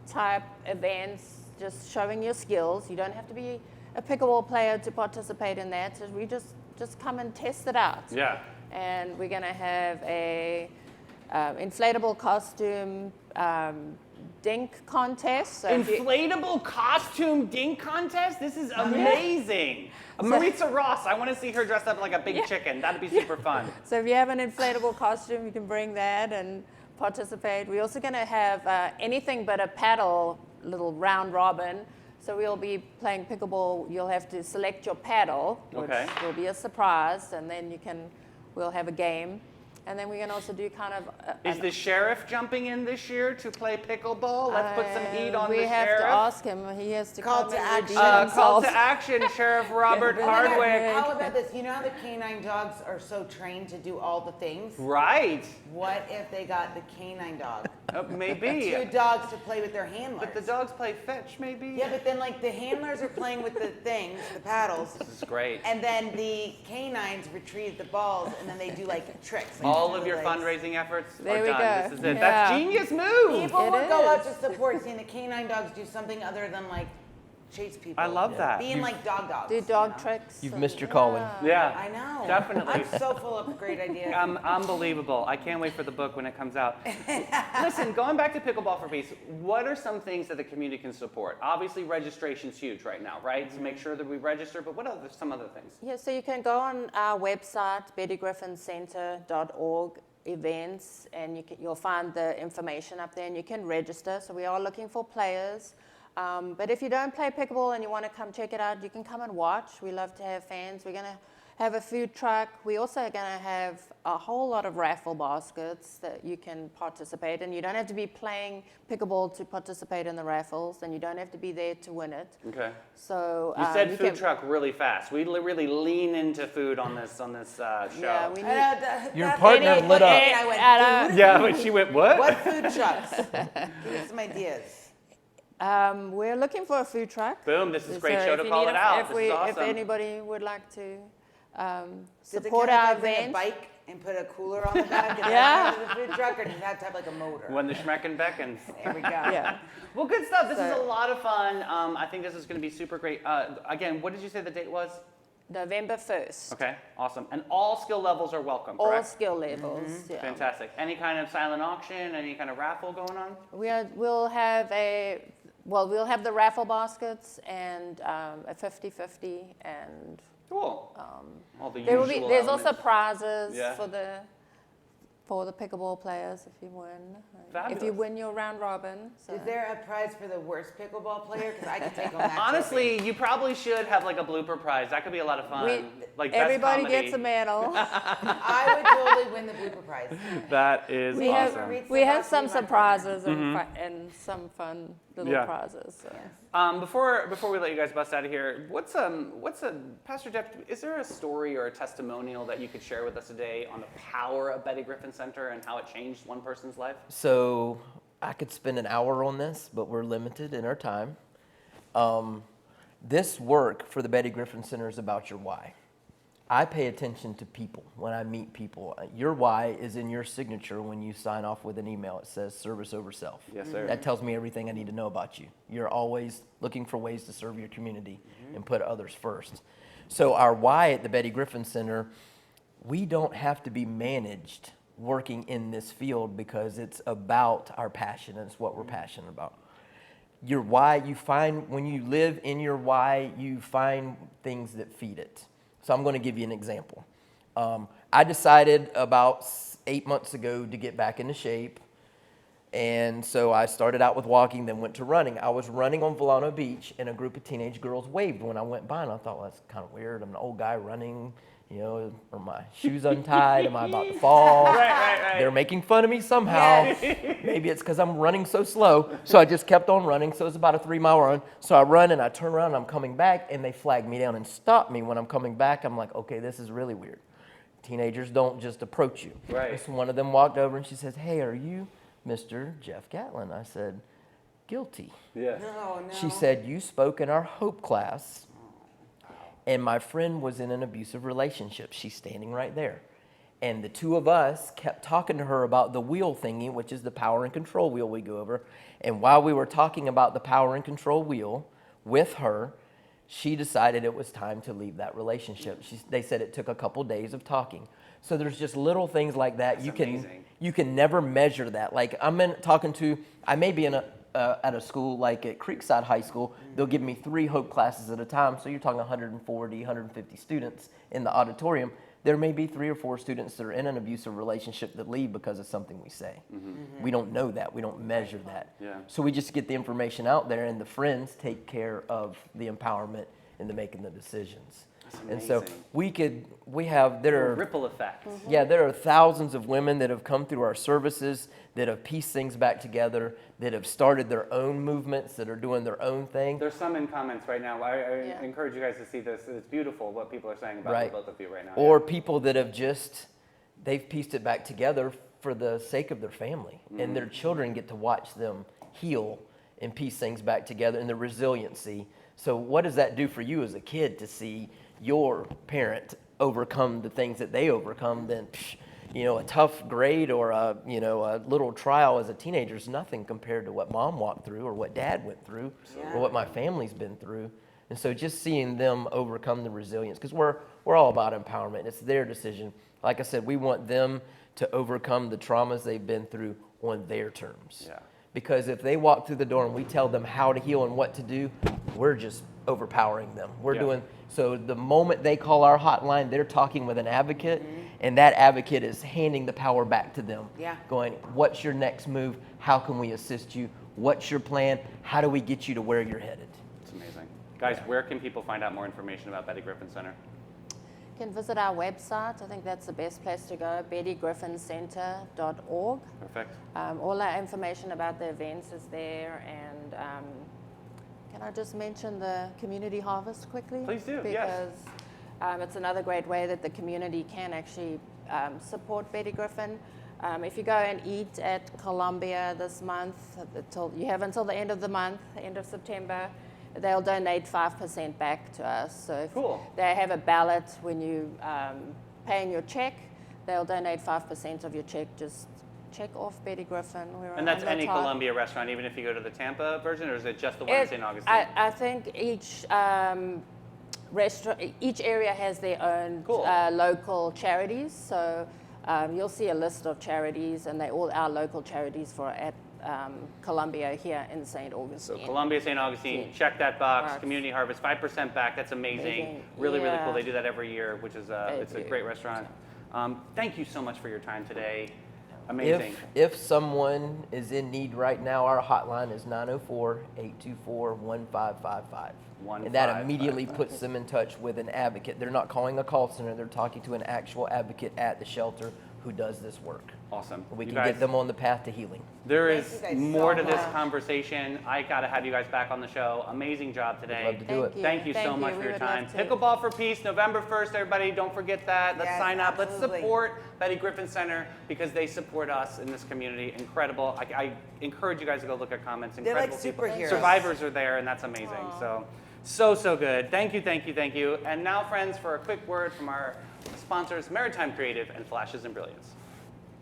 [SPEAKER 5] type event, just showing your skills. You don't have to be a pickleball player to participate in that. So we just come and test it out.
[SPEAKER 1] Yeah.
[SPEAKER 5] And we're gonna have a inflatable costume dink contest. So if you-
[SPEAKER 1] Inflatable costume dink contest? This is amazing. Maritza Ross, I want to see her dressed up like a big chicken. That'd be super fun.
[SPEAKER 5] So if you have an inflatable costume, you can bring that and participate. We're also going to have anything but a paddle, little round robin. So we'll be playing pickleball. You'll have to select your paddle, which
[SPEAKER 1] Okay.
[SPEAKER 5] will be a surprise, and then we'll have a game. And then we can also do kind of.
[SPEAKER 1] Is the sheriff jumping in this year to play pickleball? Let's put some heat on
[SPEAKER 5] we
[SPEAKER 1] the
[SPEAKER 5] have
[SPEAKER 1] sheriff.
[SPEAKER 5] to ask him. He has to
[SPEAKER 2] Call
[SPEAKER 5] come
[SPEAKER 2] to
[SPEAKER 5] and
[SPEAKER 2] action.
[SPEAKER 5] redeem
[SPEAKER 1] Call
[SPEAKER 5] himself.
[SPEAKER 1] to action, Sheriff Robert Hardwick.
[SPEAKER 2] How about this? You know how the canine dogs are so trained to do all the things?
[SPEAKER 1] Right.
[SPEAKER 2] What if they got the canine dog?
[SPEAKER 1] Maybe.
[SPEAKER 2] 2 dogs to play with their handlers.
[SPEAKER 1] But the dogs play fetch, maybe?
[SPEAKER 2] Yeah, but then like the handlers are playing with the things, the paddles,
[SPEAKER 1] This is great.
[SPEAKER 2] and then the canines retrieve the balls, and then they do like tricks. Like
[SPEAKER 1] All
[SPEAKER 2] through
[SPEAKER 1] of
[SPEAKER 2] the
[SPEAKER 1] your
[SPEAKER 2] legs.
[SPEAKER 1] fundraising efforts
[SPEAKER 5] There
[SPEAKER 1] are
[SPEAKER 5] we
[SPEAKER 1] done.
[SPEAKER 5] go.
[SPEAKER 1] This is it.
[SPEAKER 5] Yeah.
[SPEAKER 1] That's genius move.
[SPEAKER 2] People
[SPEAKER 5] It
[SPEAKER 2] will go out
[SPEAKER 5] is.
[SPEAKER 2] to support seeing the canine dogs do something other than like chase people.
[SPEAKER 1] I love that.
[SPEAKER 2] Being like dogs.
[SPEAKER 5] Do dog tricks.
[SPEAKER 6] You've
[SPEAKER 5] and-
[SPEAKER 6] missed your calling.
[SPEAKER 1] Yeah.
[SPEAKER 2] I know.
[SPEAKER 1] Definitely.
[SPEAKER 2] I'm so full of great ideas.
[SPEAKER 1] Unbelievable. I can't wait for the book when it comes out. Listen, going back to Pickleball for Peace, what are some things that the community can support? Obviously, registration's huge right now, right? So make sure that we register, but what are some other things?
[SPEAKER 5] Yeah, so you can go on our website, bettygriffincenter.org events, and you'll find the information up there, and you can register. So we are looking for players. But if you don't play pickleball and you want to come check it out, you can come and watch. We love to have fans. We're going to have a food truck. We also are going to have a whole lot of raffle baskets that you can participate in. You don't have to be playing pickleball to participate in the raffles, and you don't have to be there to win it.
[SPEAKER 1] Okay.
[SPEAKER 5] So
[SPEAKER 1] You said
[SPEAKER 5] you
[SPEAKER 1] food
[SPEAKER 5] can-
[SPEAKER 1] truck really fast. We really lean into food on this show.
[SPEAKER 5] Yeah, we need.
[SPEAKER 6] Your partner lit up.
[SPEAKER 2] I went, food?
[SPEAKER 1] Yeah, but she went, what?
[SPEAKER 2] What food trucks? Give me some ideas.
[SPEAKER 5] We're looking for a food truck.
[SPEAKER 1] Boom, this is a great
[SPEAKER 5] So
[SPEAKER 1] show
[SPEAKER 5] if
[SPEAKER 1] to
[SPEAKER 5] you
[SPEAKER 1] call
[SPEAKER 5] need
[SPEAKER 1] it
[SPEAKER 5] a-
[SPEAKER 1] out.
[SPEAKER 5] If,
[SPEAKER 1] This
[SPEAKER 5] we,
[SPEAKER 1] is
[SPEAKER 5] if
[SPEAKER 1] awesome.
[SPEAKER 5] anybody would like to
[SPEAKER 2] Does it
[SPEAKER 5] support
[SPEAKER 2] count if
[SPEAKER 5] our
[SPEAKER 2] I bring a
[SPEAKER 5] event,
[SPEAKER 2] bike and put a cooler on the back? Is
[SPEAKER 5] Yeah.
[SPEAKER 2] that part of the food truck, or does it have to have like a motor?
[SPEAKER 1] When the schmecken beckons.
[SPEAKER 2] There we go.
[SPEAKER 5] yeah,
[SPEAKER 1] Well, good stuff. This is a
[SPEAKER 5] So-
[SPEAKER 1] lot of fun. I think this is going to be super great. Again, what did you say the date was?
[SPEAKER 5] November 1st.
[SPEAKER 1] Okay, awesome. And all skill levels are welcome,
[SPEAKER 5] All
[SPEAKER 1] correct?
[SPEAKER 5] skill levels. Yeah.
[SPEAKER 1] Fantastic. Any kind of silent auction, any kind of raffle going on?
[SPEAKER 5] We'll have the raffle baskets and a 50-50, and
[SPEAKER 1] Cool. All the
[SPEAKER 5] there will be.
[SPEAKER 1] usual
[SPEAKER 5] There's also
[SPEAKER 1] elements.
[SPEAKER 5] prizes
[SPEAKER 1] Yeah.
[SPEAKER 5] for the pickleball players if you win. If
[SPEAKER 1] Fabulous.
[SPEAKER 5] you win your round robin. So.
[SPEAKER 2] Is there a prize for the worst pickleball player? Because I could take on that.
[SPEAKER 1] Honestly, you probably should have like a blooper prize. That could be a lot of fun. like best
[SPEAKER 5] everybody
[SPEAKER 1] comedy.
[SPEAKER 5] gets a medal.
[SPEAKER 2] I would totally win the blooper prize.
[SPEAKER 1] That is
[SPEAKER 5] we
[SPEAKER 1] awesome.
[SPEAKER 5] have we have some surprises and some fun little
[SPEAKER 1] Yeah.
[SPEAKER 5] prizes. So.
[SPEAKER 1] Before we let you guys bust out of here, what's a Pastor Jeff? Is there a story or a testimonial that you could share with us today on the power of Betty Griffin Center and how it changed one person's life?
[SPEAKER 6] So I could spend an hour on this, but we're limited in our time. This work for the Betty Griffin Center is about your why. I pay attention to people when I meet people. Your why is in your signature when you sign off with an email. It says service over self.
[SPEAKER 1] Yes, sir.
[SPEAKER 6] That tells me everything I need to know about you. You're always looking for ways to serve your community and put others first. So our why at the Betty Griffin Center, we don't have to be managed working in this field because it's about our passion and it's what we're passionate about. Your why, you find, when you live in your why, you find things that feed it. So I'm going to give you an example. I decided about 8 months ago to get back into shape. And so I started out with walking, then went to running. I was running on Volano Beach, and a group of teenage girls waved when I went by, and I thought, well, that's kind of weird. I'm an old guy running, you know, are my shoes untied? Am I about to fall?
[SPEAKER 1] Right.
[SPEAKER 6] They're making fun of me somehow. Maybe it's because I'm running so slow. So I just kept on running. So it's about a 3-mile run. So I run and I turn around and I'm coming back, and they flag me down and stop me when I'm coming back. I'm like, okay, this is really weird. Teenagers don't just approach you.
[SPEAKER 1] Right.
[SPEAKER 6] So one of them walked over and she says, hey, are you Mr. Jeff Gatlin? I said, guilty.
[SPEAKER 1] Yeah.
[SPEAKER 2] Oh, no.
[SPEAKER 6] She said, you spoke in our Hope class, and my friend was in an abusive relationship. She's standing right there. And the two of us kept talking to her about the wheel thingy, which is the power and control wheel we go over. And while we were talking about the power and control wheel with her, she decided it was time to leave that relationship. They said it took a couple days of talking. So there's just little things like that.
[SPEAKER 1] That's amazing.
[SPEAKER 6] You can never measure that. Like I may be in at a school like at Creekside High School. They'll give me 3 Hope classes at a time. So you're talking 140, 150 students in the auditorium. There may be 3 or 4 students that are in an abusive relationship that leave because of something we say. We don't know that. We don't measure that.
[SPEAKER 1] Yeah.
[SPEAKER 6] So we just get the information out there, and the friends take care of the empowerment and the making the decisions. And so
[SPEAKER 1] amazing.
[SPEAKER 6] there are
[SPEAKER 1] Ripple effect.
[SPEAKER 6] yeah, there are thousands of women that have come through our services that have pieced things back together, that have started their own movements, that are doing their own thing.
[SPEAKER 1] There's some in comments right now. I
[SPEAKER 5] Yeah.
[SPEAKER 1] encourage you guys to see this. It's beautiful what people are saying about
[SPEAKER 6] Right.
[SPEAKER 1] both of you right now.
[SPEAKER 6] Or people that have they've pieced it back together for the sake of their family. And their children get to watch them heal and piece things back together, and the resiliency. So what does that do for you as a kid to see your parent overcome the things that they overcome? Then, a tough grade or a little trial as a teenager is nothing compared to what mom walked through or what dad went through or what my family's been through. And so just seeing them overcome the resilience, because we're all about empowerment. It's their decision. Like I said, we want them to overcome the traumas they've been through on their terms.
[SPEAKER 1] Yeah.
[SPEAKER 6] Because if they walk through the door and we tell them how to heal and what to do, we're just overpowering them. So the moment they call our hotline, they're talking with an advocate, and that advocate is handing the power back to them.
[SPEAKER 2] Yeah.
[SPEAKER 6] Going, what's your next move? How can we assist you? What's your plan? How do we get you to where you're headed?
[SPEAKER 1] It's amazing. Guys, where can people find out more information about Betty Griffin Center?
[SPEAKER 5] can visit our website. I think that's the best place to go, bettygriffincenter.org.
[SPEAKER 1] Perfect.
[SPEAKER 5] All our information about the events is there. And can I just mention the community harvest quickly?
[SPEAKER 1] Please do,
[SPEAKER 5] because,
[SPEAKER 1] yes.
[SPEAKER 5] it's another great way that the community can actually support Betty Griffin. If you go and eat at Columbia this month, you have until the end of the month, end of September, they'll donate 5% back to us. So if
[SPEAKER 1] Cool.
[SPEAKER 5] they have a ballot when you paying your check, they'll donate 5% of your check. Just check off Betty Griffin. We're
[SPEAKER 1] And that's
[SPEAKER 5] on the
[SPEAKER 1] any
[SPEAKER 5] top.
[SPEAKER 1] Columbia restaurant, even if you go to the Tampa version, or is it just the one in St. Augustine?
[SPEAKER 5] I think each restaurant, each area has their own
[SPEAKER 1] Cool.
[SPEAKER 5] local charities. So you'll see a list of charities, and they all are local charities for at Columbia here in St. Augustine.
[SPEAKER 1] So Columbia, St. Augustine, check that box.
[SPEAKER 5] Box.
[SPEAKER 1] Community Harvest, 5% back. That's amazing.
[SPEAKER 5] Amazing.
[SPEAKER 1] Really, really cool.
[SPEAKER 5] Yeah.
[SPEAKER 1] They do that every year, which is it's a
[SPEAKER 5] do.
[SPEAKER 1] great restaurant. Thank you so much for your time today. Amazing.
[SPEAKER 6] If someone is in need right now, our hotline is 904-824-1555. And that immediately puts them in touch with an advocate. They're not calling a call center, they're talking to an actual advocate at the shelter who does this work.
[SPEAKER 1] Awesome.
[SPEAKER 6] We
[SPEAKER 1] You
[SPEAKER 6] can
[SPEAKER 1] guys-
[SPEAKER 6] get them on the path to healing.
[SPEAKER 1] There
[SPEAKER 2] Thank
[SPEAKER 1] is
[SPEAKER 2] you guys
[SPEAKER 1] more
[SPEAKER 2] so
[SPEAKER 1] to this
[SPEAKER 2] much.
[SPEAKER 1] conversation. I got to have you guys back on the show. Amazing job today.
[SPEAKER 6] Love to do it.
[SPEAKER 1] Thank you so
[SPEAKER 5] Thank
[SPEAKER 1] much
[SPEAKER 5] you.
[SPEAKER 1] for
[SPEAKER 5] We
[SPEAKER 1] your
[SPEAKER 5] would
[SPEAKER 1] time.
[SPEAKER 5] love to.
[SPEAKER 1] Pickleball for Peace, November 1st, everybody. Don't forget that. Let's
[SPEAKER 2] Yes,
[SPEAKER 1] sign up.
[SPEAKER 2] absolutely.
[SPEAKER 1] Let's support Betty Griffin Center because they support us in this community. Incredible. I encourage you guys to go look at comments.
[SPEAKER 2] They're like
[SPEAKER 1] Incredible people.
[SPEAKER 2] superheroes.
[SPEAKER 1] Survivors are there, and that's amazing. So good. Thank you, thank you, thank you. And now, friends, for a quick word from our sponsors, Maritime Creative and Flashes and Brilliance.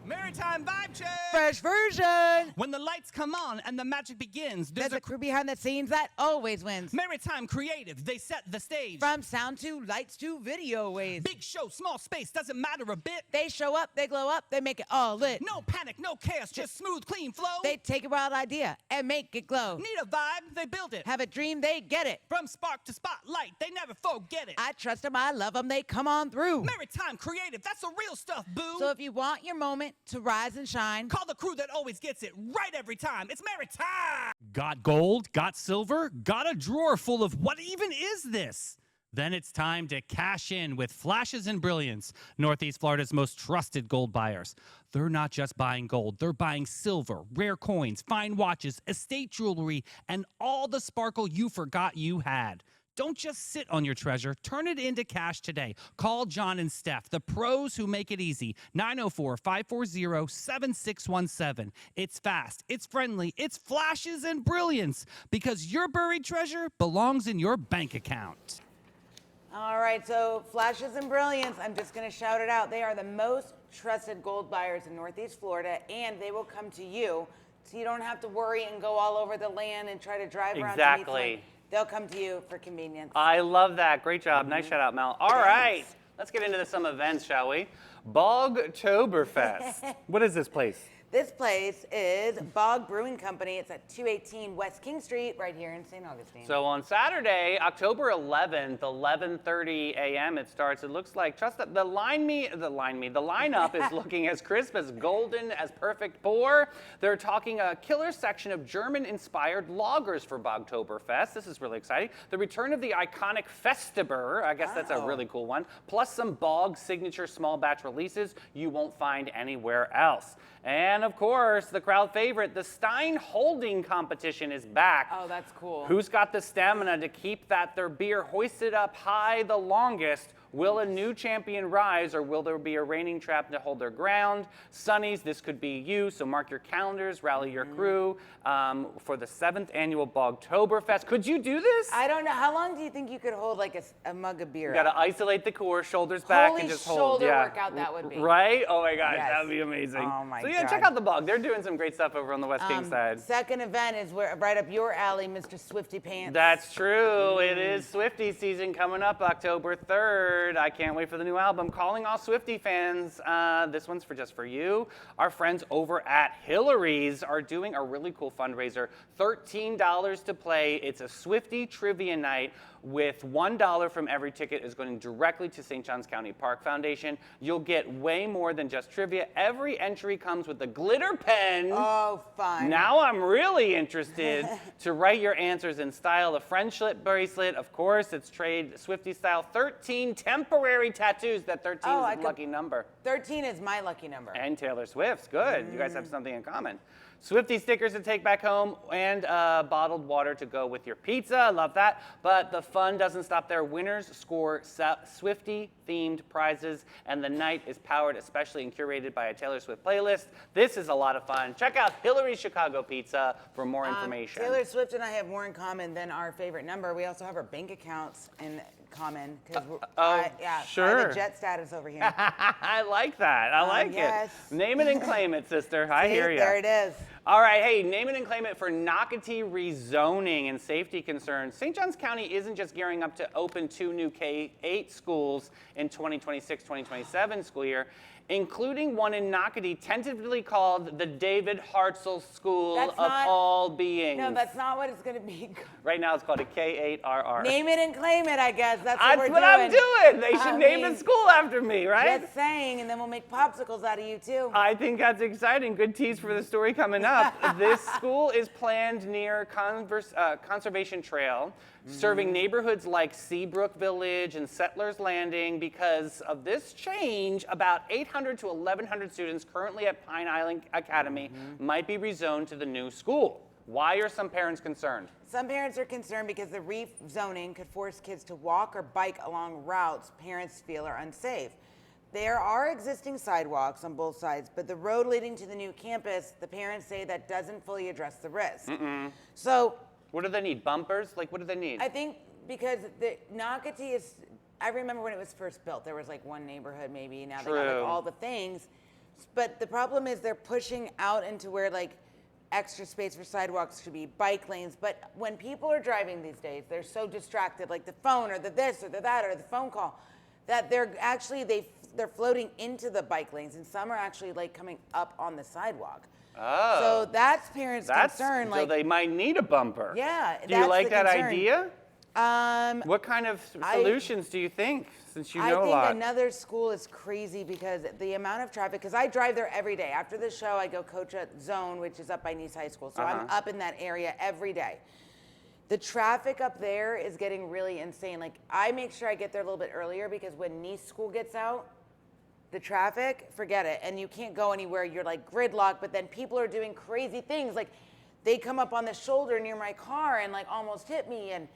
[SPEAKER 3] Maritime Vibe Check!
[SPEAKER 7] Fresh version.
[SPEAKER 3] When the lights come on and the magic begins,
[SPEAKER 7] There's a crew behind the scenes that always wins.
[SPEAKER 3] Maritime Creative, they set the stage.
[SPEAKER 7] From sound to lights to video waves.
[SPEAKER 3] Big show, small space, doesn't matter a bit.
[SPEAKER 7] They show up, they glow up, they make it all lit.
[SPEAKER 3] No panic, no chaos, just smooth, clean flow.
[SPEAKER 7] They take a wild idea and make it glow.
[SPEAKER 3] Need a vibe, they build it.
[SPEAKER 7] Have a dream, they get it.
[SPEAKER 3] From spark to spotlight, they never forget it.
[SPEAKER 7] I trust them, I love them, they come on through.
[SPEAKER 3] Maritime Creative, that's the real stuff, boo.
[SPEAKER 7] So if you want your moment to rise and shine,
[SPEAKER 3] Call the crew that always gets it right every time. It's Maritime. Got gold? Got silver? Got a drawer full of what even is this? Then it's time to cash in with Flashes and Brilliance, Northeast Florida's most trusted gold buyers. They're not just buying gold, they're buying silver, rare coins, fine watches, estate jewelry, and all the sparkle you forgot you had. Don't just sit on your treasure. Turn it into cash today. Call John and Steph, the pros who make it easy. 904-540-7617. It's fast, it's friendly, it's Flashes and Brilliance, because your buried treasure belongs in your bank account.
[SPEAKER 2] All right, so Flashes and Brilliance, I'm just going to shout it out. They are the most trusted gold buyers in Northeast Florida, and they will come to you, so you don't have to worry and go all over the land and try to drive around to meet
[SPEAKER 1] Exactly.
[SPEAKER 2] someone. They'll come to you for convenience.
[SPEAKER 1] I love that. Great job. Nice shout out, Mel. All right. Let's get into some events, shall we? Bogtoberfest. What is this place?
[SPEAKER 2] This place is Bog Brewing Company. It's at 218 West King Street, right here in St. Augustine.
[SPEAKER 1] So on Saturday, October 11th, 11:30 a.m. it starts. It looks like the lineup is looking as crisp, as golden, as perfect pour. They're talking a killer section of German-inspired lagers for Bogtoberfest. This is really exciting. The return of the iconic Festiber, I guess that's a really cool one, plus some Bog signature small batch releases you won't find anywhere else. And of course, the crowd favorite, the Stein Holding competition is back.
[SPEAKER 2] Oh, that's cool.
[SPEAKER 1] Who's got the stamina to keep their beer hoisted up high the longest? Will a new champion rise, or will there be a reigning trap to hold their ground? Sonnies, this could be you, so mark your calendars, rally your crew for the 7th annual Bogtoberfest. Could you do this?
[SPEAKER 2] I don't know. How long do you think you could hold like a mug of beer?
[SPEAKER 1] You gotta isolate the core, shoulders back,
[SPEAKER 2] Holy
[SPEAKER 1] and just
[SPEAKER 2] shoulder
[SPEAKER 1] hold. Yeah.
[SPEAKER 2] workout that would be.
[SPEAKER 1] Right? Oh my gosh,
[SPEAKER 2] Yes.
[SPEAKER 1] that would be amazing.
[SPEAKER 2] Oh my
[SPEAKER 1] so yeah, check
[SPEAKER 2] God.
[SPEAKER 1] out the Bog. They're doing some great stuff over on the West King side.
[SPEAKER 2] Second event is right up your alley, Mr. Swifty Pants.
[SPEAKER 1] That's true. It is Swiftie season coming up October 3rd. I can't wait for the new album. Calling all Swiftie fans. This one's just for you. Our friends over at Hillary's are doing a really cool fundraiser. $13 to play. It's a Swiftie trivia night with $1 from every ticket is going directly to St. Johns County Park Foundation. You'll get way more than just trivia. Every entry comes with a glitter pen.
[SPEAKER 2] Oh, fun.
[SPEAKER 1] Now I'm really interested to write your answers in style. The friendship bracelet, of course, it's trade Swiftie style. 13 $10 temporary tattoos. That 13
[SPEAKER 2] Oh,
[SPEAKER 1] is
[SPEAKER 2] I
[SPEAKER 1] a
[SPEAKER 2] could-
[SPEAKER 1] lucky number.
[SPEAKER 2] 13 is my lucky number.
[SPEAKER 1] And Taylor Swift's. Good. You guys have something in common. Swifty stickers to take back home and bottled water to go with your pizza. I love that. But the fun doesn't stop there. Winners score Swifty-themed prizes, and the night is powered especially and curated by a Taylor Swift playlist. This is a lot of fun. Check out Hillary's Chicago Pizza for more information.
[SPEAKER 2] Taylor Swift and I have more in common than our favorite number. We also have our bank accounts in common because I
[SPEAKER 1] sure.
[SPEAKER 2] have a jet status over here.
[SPEAKER 1] I like that. I like
[SPEAKER 2] yes.
[SPEAKER 1] it. Name it and claim it, sister. I hear you.
[SPEAKER 2] There it is.
[SPEAKER 1] All right, hey, name it and claim it for Nocatee rezoning and safety concerns. St. Johns County isn't just gearing up to open 2 new K-8 schools in 2026-2027 school year, including one in Nocatee, tentatively called the David Hartzell School
[SPEAKER 2] That's
[SPEAKER 1] of
[SPEAKER 2] not-
[SPEAKER 1] All Beings.
[SPEAKER 2] No, that's not what it's going to be.
[SPEAKER 1] Right now it's called a K-8RR.
[SPEAKER 2] Name it and claim it, I guess. That's
[SPEAKER 1] That's
[SPEAKER 2] what we're
[SPEAKER 1] what
[SPEAKER 2] doing.
[SPEAKER 1] I'm doing. They should
[SPEAKER 2] I
[SPEAKER 1] name
[SPEAKER 2] mean,
[SPEAKER 1] the school after me, right?
[SPEAKER 2] Just saying, and then we'll make popsicles out of you, too.
[SPEAKER 1] I think that's exciting. Good tease for the story coming up. This school is planned near Conservation Trail, serving neighborhoods like Seabrook Village and Settlers Landing. Because of this change, about 800 to 1,100 students currently at Pine Island Academy might be rezoned to the new school. Why are some parents concerned?
[SPEAKER 2] Some parents are concerned because the rezoning could force kids to walk or bike along routes parents feel are unsafe. There are existing sidewalks on both sides, but the road leading to the new campus, the parents say that doesn't fully address the risk. So
[SPEAKER 1] What do they need? Bumpers? Like, what do they need?
[SPEAKER 2] I think because the Nocatee is, I remember when it was first built, there was like one neighborhood maybe, now they got
[SPEAKER 1] True.
[SPEAKER 2] like all the things. But the problem is they're pushing out into where like extra space for sidewalks should be, bike lanes. But when people are driving these days, they're so distracted, like the phone or the this or the that or the phone call, that they're actually, they're floating into the bike lanes, and some are actually like coming up on the sidewalk.
[SPEAKER 1] Oh.
[SPEAKER 2] So that's parents' concern.
[SPEAKER 1] So
[SPEAKER 2] Like,
[SPEAKER 1] they might need a bumper.
[SPEAKER 2] Yeah,
[SPEAKER 1] Do you
[SPEAKER 2] that's
[SPEAKER 1] like
[SPEAKER 2] the
[SPEAKER 1] that
[SPEAKER 2] concern.
[SPEAKER 1] idea?
[SPEAKER 2] um,
[SPEAKER 1] What kind of solutions do you think, since you know
[SPEAKER 2] I
[SPEAKER 1] a
[SPEAKER 2] think
[SPEAKER 1] lot?
[SPEAKER 2] another school is crazy because the amount of traffic, because I drive there every day. After the show, I go coach at Zone, which is up by Nice High School. So I'm up in that area every day. The traffic up there is getting really insane. Like, I make sure I get there a little bit earlier because when Nice School gets out, the traffic, forget it. And you can't go anywhere. You're like gridlocked, but then people are doing crazy things. Like, they come up on the shoulder near my car and like almost hit me. And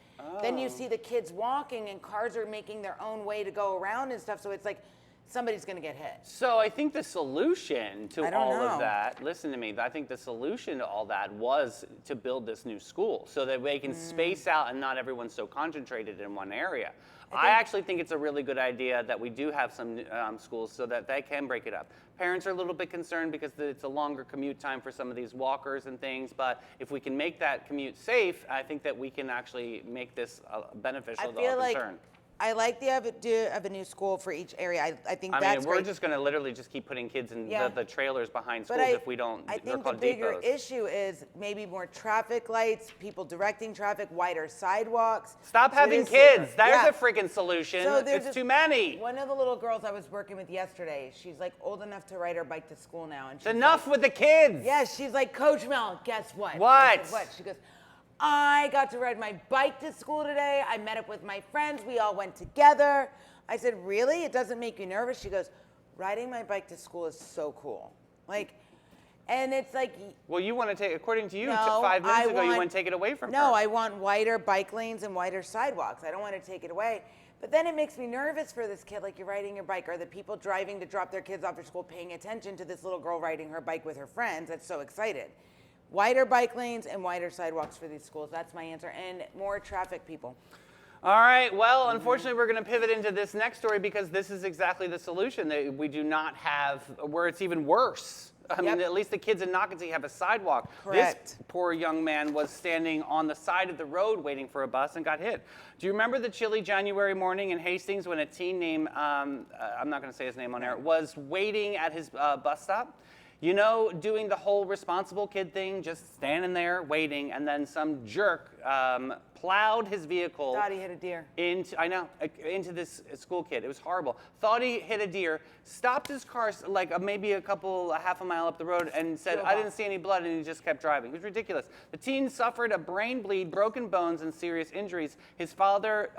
[SPEAKER 2] then you see the kids walking and cars are making their own way to go around and stuff. So it's like somebody's gonna get hit.
[SPEAKER 1] So I think the solution to
[SPEAKER 2] I don't
[SPEAKER 1] all
[SPEAKER 2] know.
[SPEAKER 1] of that, listen to me, I think the solution to all that was to build this new school so that they can space out and not everyone's so concentrated in one area. I actually think it's a really good idea that we do have some schools so that they can break it up. Parents are a little bit concerned because it's a longer commute time for some of these walkers and things, but if we can make that commute safe, I think that we can actually make this beneficial
[SPEAKER 2] I
[SPEAKER 1] to
[SPEAKER 2] feel
[SPEAKER 1] all
[SPEAKER 2] like
[SPEAKER 1] concerned.
[SPEAKER 2] I like the idea of a new school for each area. I think
[SPEAKER 1] I
[SPEAKER 2] that's
[SPEAKER 1] mean, we're
[SPEAKER 2] great.
[SPEAKER 1] just going to literally just keep putting kids in
[SPEAKER 2] Yeah.
[SPEAKER 1] the trailers behind
[SPEAKER 2] But
[SPEAKER 1] schools if we don't.
[SPEAKER 2] I
[SPEAKER 1] they're
[SPEAKER 2] think the
[SPEAKER 1] called
[SPEAKER 2] bigger
[SPEAKER 1] depots.
[SPEAKER 2] issue is maybe more traffic lights, people directing traffic, wider sidewalks.
[SPEAKER 1] Stop
[SPEAKER 2] so it
[SPEAKER 1] having
[SPEAKER 2] is
[SPEAKER 1] kids.
[SPEAKER 2] safer.
[SPEAKER 1] There's
[SPEAKER 2] Yeah.
[SPEAKER 1] a freaking solution.
[SPEAKER 2] So there's
[SPEAKER 1] It's
[SPEAKER 2] this-
[SPEAKER 1] too many.
[SPEAKER 2] One of the little girls I was working with yesterday, she's like old enough to ride her bike to school now. And she's
[SPEAKER 1] Enough
[SPEAKER 2] like,
[SPEAKER 1] with the kids.
[SPEAKER 2] yeah, she's like, Coach Mel, guess what? I
[SPEAKER 1] What?
[SPEAKER 2] said, what? She goes, I got to ride my bike to school today. I met up with my friends. We all went together. I said, really? It doesn't make you nervous? She goes, riding my bike to school is so cool. Like, and it's like,
[SPEAKER 1] Well, you want to take, according to you,
[SPEAKER 2] no,
[SPEAKER 1] 5 minutes
[SPEAKER 2] I
[SPEAKER 1] ago, you
[SPEAKER 2] want-
[SPEAKER 1] want to take it away from her.
[SPEAKER 2] No, I want wider bike lanes and wider sidewalks. I don't want to take it away. But then it makes me nervous for this kid, like you're riding your bike, or the people driving to drop their kids off at school paying attention to this little girl riding her bike with her friends that's so excited. Wider bike lanes and wider sidewalks for these schools. That's my answer. And more traffic people.
[SPEAKER 1] All right. Well, unfortunately, we're going to pivot into this next story because this is exactly the solution. That we do not have where it's even worse. I mean,
[SPEAKER 2] Yep.
[SPEAKER 1] at least the kids in Nocatee have a sidewalk.
[SPEAKER 2] Correct.
[SPEAKER 1] This poor young man was standing on the side of the road waiting for a bus and got hit. Do you remember the chilly January morning in Hastings when a teen named, I'm not going to say his name on air, was waiting at his bus stop? You know, doing the whole responsible kid thing, just standing there waiting, and then some jerk plowed his vehicle
[SPEAKER 2] Thought he hit a deer.
[SPEAKER 1] into this school kid. It was horrible. Thought he hit a deer, stopped his car like maybe half a mile up the road and said,
[SPEAKER 2] Drove
[SPEAKER 1] I
[SPEAKER 2] off.
[SPEAKER 1] didn't see any blood, and he just kept driving. It was ridiculous. The teen suffered a brain bleed, broken bones, and serious injuries. His father,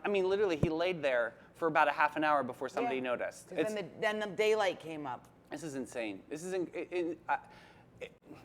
[SPEAKER 1] literally, he laid there for about a half an hour before somebody
[SPEAKER 2] Yeah.
[SPEAKER 1] noticed.
[SPEAKER 2] 'Cause then the daylight came up.
[SPEAKER 1] This is insane. This is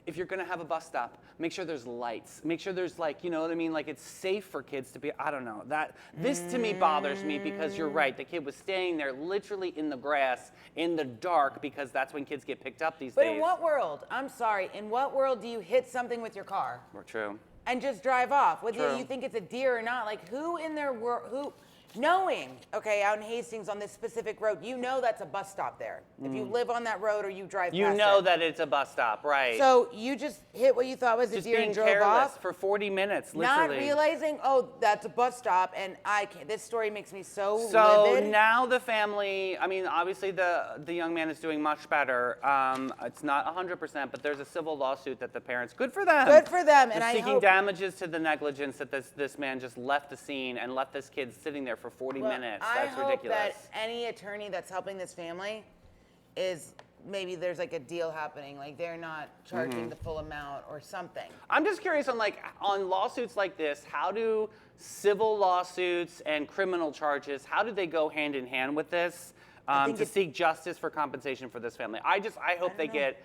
[SPEAKER 1] if you're gonna have a bus stop, make sure there's lights. Make sure there's like, you know what I mean? Like it's safe for kids to be. I don't know. This to me bothers me because you're right. The kid was staying there literally in the grass in the dark because that's when kids get picked up these
[SPEAKER 2] But
[SPEAKER 1] days.
[SPEAKER 2] in what world? I'm sorry. In what world do you hit something with your car
[SPEAKER 1] We're true.
[SPEAKER 2] and just drive off? Whether
[SPEAKER 1] True.
[SPEAKER 2] you think it's a deer or not, like who in their world, knowing, okay, out in Hastings on this specific road, you know that's a bus stop there. If you live on that road or you drive
[SPEAKER 1] You
[SPEAKER 2] past
[SPEAKER 1] know
[SPEAKER 2] it.
[SPEAKER 1] that it's a bus stop, right?
[SPEAKER 2] So you just hit what you thought was a
[SPEAKER 1] just
[SPEAKER 2] deer
[SPEAKER 1] being
[SPEAKER 2] and drove
[SPEAKER 1] careless
[SPEAKER 2] off,
[SPEAKER 1] for 40 minutes,
[SPEAKER 2] not
[SPEAKER 1] literally.
[SPEAKER 2] realizing, oh, that's a bus stop, and I can't. This story makes me so
[SPEAKER 1] So
[SPEAKER 2] livid.
[SPEAKER 1] now the family, I mean, obviously the young man is doing much better. It's not 100%, but there's a civil lawsuit that the parents, good for them.
[SPEAKER 2] Good for them, and
[SPEAKER 1] They're
[SPEAKER 2] I
[SPEAKER 1] seeking
[SPEAKER 2] hope-
[SPEAKER 1] damages to the negligence that this man just left the scene and left this kid sitting there for 40
[SPEAKER 2] Well,
[SPEAKER 1] minutes.
[SPEAKER 2] I
[SPEAKER 1] That's
[SPEAKER 2] hope
[SPEAKER 1] ridiculous.
[SPEAKER 2] that any attorney that's helping this family is maybe there's like a deal happening, like they're not charging
[SPEAKER 1] Mm-hmm.
[SPEAKER 2] the full amount or something.
[SPEAKER 1] I'm just curious on lawsuits like this, how do civil lawsuits and criminal charges, how do they go hand in hand with this
[SPEAKER 2] think
[SPEAKER 1] to
[SPEAKER 2] it's-
[SPEAKER 1] seek justice for compensation for this family? I hope they get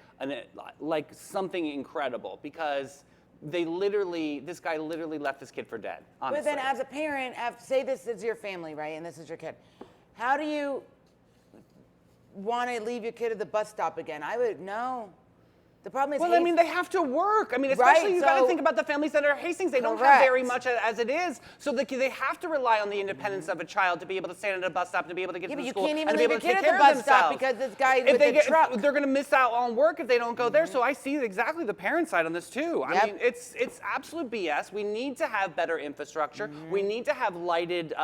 [SPEAKER 1] like something incredible because this guy literally left this kid for dead, honestly.
[SPEAKER 2] But then as a parent, say this is your family, right, and this is your kid. How do you want to leave your kid at the bus stop again? I would, no. The problem is
[SPEAKER 1] Well, I mean, they have to work. I mean, especially
[SPEAKER 2] Right,
[SPEAKER 1] you got to
[SPEAKER 2] so-
[SPEAKER 1] think about the families that are Hastings. They don't have
[SPEAKER 2] Correct.
[SPEAKER 1] very much as it is, so they have to rely on the independence of a child to be able to stand at a bus stop, to be able to get
[SPEAKER 2] Yeah,
[SPEAKER 1] to
[SPEAKER 2] but you
[SPEAKER 1] school,
[SPEAKER 2] can't even
[SPEAKER 1] and to be
[SPEAKER 2] leave
[SPEAKER 1] able to
[SPEAKER 2] your
[SPEAKER 1] take
[SPEAKER 2] kid at
[SPEAKER 1] care
[SPEAKER 2] the
[SPEAKER 1] of
[SPEAKER 2] bus stop
[SPEAKER 1] themselves.
[SPEAKER 2] because this guy
[SPEAKER 1] if
[SPEAKER 2] with
[SPEAKER 1] they
[SPEAKER 2] the
[SPEAKER 1] get,
[SPEAKER 2] truck.
[SPEAKER 1] they're going to miss out on work if they don't go there. So I see exactly the parent side on this too. I
[SPEAKER 2] Yep.
[SPEAKER 1] mean, it's absolute BS. We need to have better infrastructure. We need to have lighted,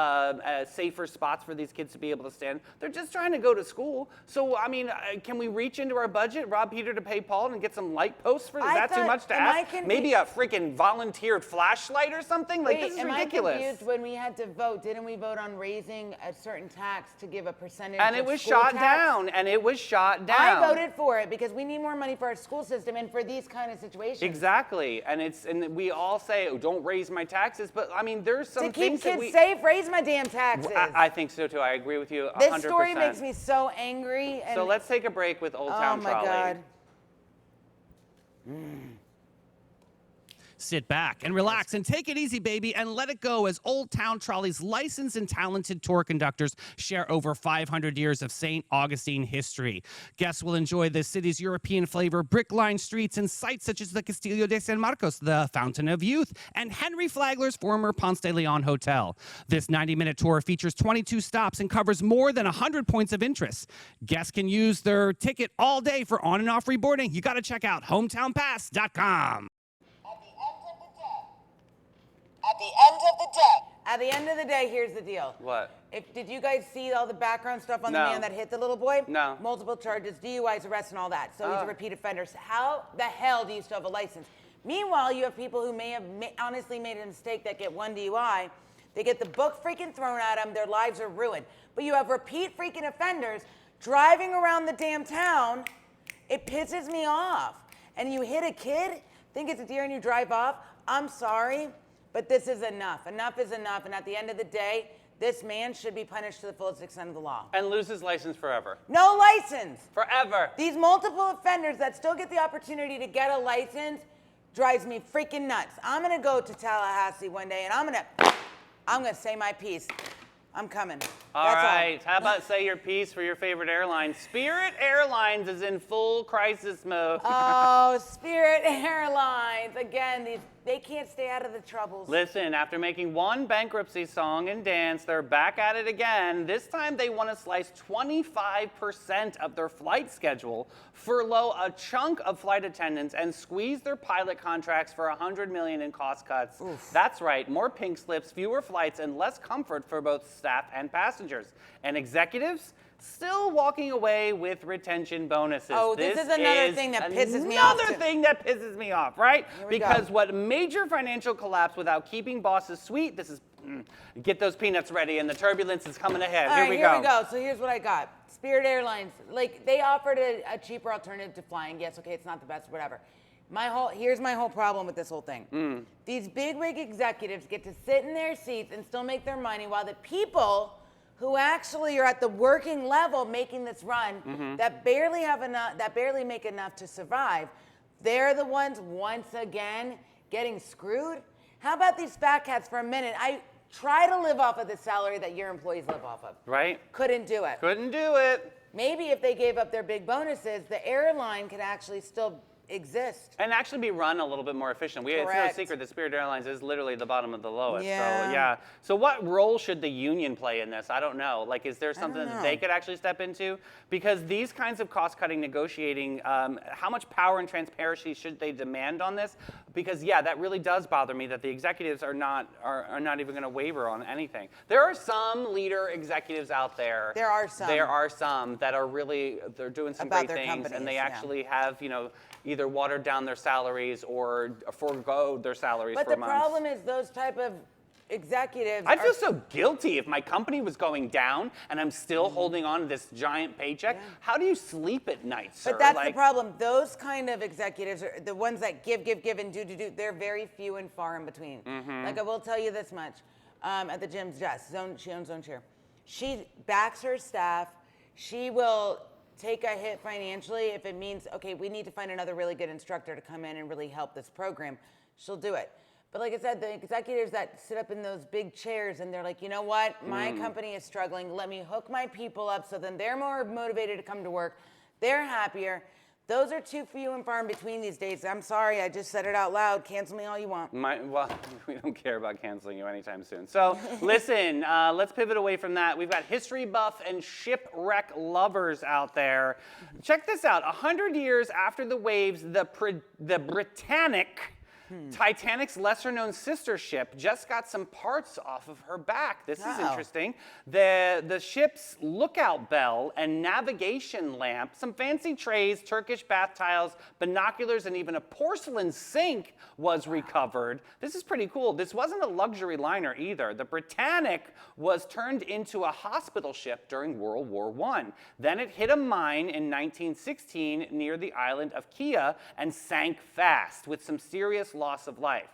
[SPEAKER 1] safer spots for these kids to be able to stand. They're just trying to go to school. So I mean, can we reach into our budget, rob Peter to pay Paul, and get some light posts for? Is
[SPEAKER 2] I
[SPEAKER 1] that too
[SPEAKER 2] thought-
[SPEAKER 1] much to
[SPEAKER 2] am I
[SPEAKER 1] ask?
[SPEAKER 2] confused?
[SPEAKER 1] Maybe a freaking volunteered flashlight or something? Like,
[SPEAKER 2] Wait,
[SPEAKER 1] this is
[SPEAKER 2] am
[SPEAKER 1] ridiculous.
[SPEAKER 2] I confused? When we had to vote, didn't we vote on raising a certain tax to give a percentage
[SPEAKER 1] And it
[SPEAKER 2] of
[SPEAKER 1] was
[SPEAKER 2] school
[SPEAKER 1] shot
[SPEAKER 2] tax?
[SPEAKER 1] down. And it was shot down.
[SPEAKER 2] I voted for it because we need more money for our school system and for these kind of situations.
[SPEAKER 1] Exactly. And we all say, oh, don't raise my taxes. But I mean, there's some
[SPEAKER 2] To keep
[SPEAKER 1] things that
[SPEAKER 2] kids
[SPEAKER 1] we.
[SPEAKER 2] safe, raise my damn taxes.
[SPEAKER 1] I think so too. I agree with you 100%.
[SPEAKER 2] This story makes me so angry. And
[SPEAKER 1] So let's take a break with Old
[SPEAKER 2] oh
[SPEAKER 1] Town
[SPEAKER 2] my
[SPEAKER 1] Trolley.
[SPEAKER 2] God.
[SPEAKER 3] Sit back and relax and take it easy, baby, and let it go as Old Town Trolley's licensed and talented tour conductors share over 500 years of St. Augustine history. Guests will enjoy the city's European flavor, brick-lined streets, and sites such as the Castillo de San Marcos, the Fountain of Youth, and Henry Flagler's former Ponce de Leon Hotel. This 90-minute tour features 22 stops and covers more than 100 points of interest. Guests can use their ticket all day for on and off reboarding. You got to check out hometownpass.com.
[SPEAKER 2] At the end of the day, here's the deal.
[SPEAKER 1] What?
[SPEAKER 2] Did you guys see all the background stuff on the
[SPEAKER 1] No.
[SPEAKER 2] man that hit the little boy?
[SPEAKER 1] No.
[SPEAKER 2] Multiple charges, DUIs, arrests, and all that. So he's a repeat offender. So how the hell do you still have a license? Meanwhile, you have people who may have honestly made a mistake that get one DUI. They get the book freaking thrown at them. Their lives are ruined. But you have repeat freaking offenders driving around the damn town. It pisses me off. And you hit a kid, think it's a deer, and you drive off. I'm sorry, but this is enough. Enough is enough. And at the end of the day, this man should be punished to the fullest extent of the law.
[SPEAKER 1] And lose his license forever.
[SPEAKER 2] No license.
[SPEAKER 1] Forever.
[SPEAKER 2] These multiple offenders that still get the opportunity to get a license drives me freaking nuts. I'm gonna go to Tallahassee one day and I'm gonna say my piece. I'm coming.
[SPEAKER 1] All
[SPEAKER 2] That's
[SPEAKER 1] right. How about say your piece for your favorite airline? Spirit Airlines is in full crisis mode.
[SPEAKER 2] Oh, Spirit Airlines. Again, they can't stay out of the troubles.
[SPEAKER 1] Listen, after making one bankruptcy song and dance, they're back at it again. This time they want to slice 25% of their flight schedule, furlough a chunk of flight attendants, and squeeze their pilot contracts for $100 million in cost cuts. That's right, more pink slips, fewer flights, and less comfort for both staff and passengers. And executives still walking away with retention bonuses.
[SPEAKER 2] Oh, this is another thing that pisses me off,
[SPEAKER 1] Another
[SPEAKER 2] too.
[SPEAKER 1] thing that pisses me off, right?
[SPEAKER 2] we go.
[SPEAKER 1] Because what major financial collapse without keeping bosses sweet, this is, get those peanuts ready and the turbulence is coming ahead.
[SPEAKER 2] All
[SPEAKER 1] Here
[SPEAKER 2] right,
[SPEAKER 1] we
[SPEAKER 2] here
[SPEAKER 1] go.
[SPEAKER 2] we go. So here's what I got. Spirit Airlines, like they offered a cheaper alternative to flying. Yes, okay, it's not the best, whatever. Here's my whole problem with this whole thing. These big wig executives get to sit in their seats and still make their money while the people who actually are at the working level making this run that barely have enough, that barely make enough to survive. They're the ones once again getting screwed. How about these fat cats for a minute? I try to live off of the salary that your employees live off of.
[SPEAKER 1] Right?
[SPEAKER 2] Couldn't do it.
[SPEAKER 1] Couldn't do it.
[SPEAKER 2] Maybe if they gave up their big bonuses, the airline could actually still exist.
[SPEAKER 1] And actually be run a little bit more efficient. It's no
[SPEAKER 2] Correct.
[SPEAKER 1] secret that Spirit Airlines is literally the bottom of the lowest.
[SPEAKER 2] Yeah.
[SPEAKER 1] So, yeah. So what role should the union play in this? I don't know. Like, is there something that they could actually step into? Because these kinds of cost-cutting negotiating, how much power and transparency should they demand on this? Because, yeah, that really does bother me that the executives are not even going to waver on anything. There are some leader executives out there.
[SPEAKER 2] There are some.
[SPEAKER 1] There are some that are really, they're doing some
[SPEAKER 2] About
[SPEAKER 1] great
[SPEAKER 2] their
[SPEAKER 1] things, and
[SPEAKER 2] companies,
[SPEAKER 1] they
[SPEAKER 2] yeah.
[SPEAKER 1] actually have, either watered down their salaries or forego their salaries
[SPEAKER 2] But
[SPEAKER 1] for
[SPEAKER 2] the
[SPEAKER 1] months.
[SPEAKER 2] problem is those type of executives
[SPEAKER 1] I'd
[SPEAKER 2] are
[SPEAKER 1] feel so guilty if my company was going down and I'm still holding on to this giant paycheck.
[SPEAKER 2] Yeah.
[SPEAKER 1] How do you sleep at night, sir?
[SPEAKER 2] But that's the problem. Those kind of executives are the ones that give, and do. They're very few and far in between. Like I will tell you this much: at the gym's Jess, she owns Zone Cheer. She backs her staff. She will take a hit financially if it means, okay, we need to find another really good instructor to come in and really help this program. She'll do it. But like I said, the executives that sit up in those big chairs and they're like, you know what? My company is struggling. Let me hook my people up so then they're more motivated to come to work. They're happier. Those are too few and far in between these days. I'm sorry, I just said it out loud. Cancel me all you want.
[SPEAKER 1] Well, we don't care about canceling you anytime soon. So listen, let's pivot away from that. We've got history buff and shipwreck lovers out there. Check this out. 100 years after the waves, the Britannic, Titanic's lesser-known sister ship, just got some parts off of her back. This is
[SPEAKER 2] Wow.
[SPEAKER 1] interesting. The ship's lookout bell and navigation lamp, some fancy trays, Turkish bath tiles, binoculars, and even a porcelain sink was recovered. This is pretty cool. This wasn't a luxury liner either. The Britannic was turned into a hospital ship during World War I. Then it hit a mine in 1916 near the island of Kea and sank fast with some serious loss of life.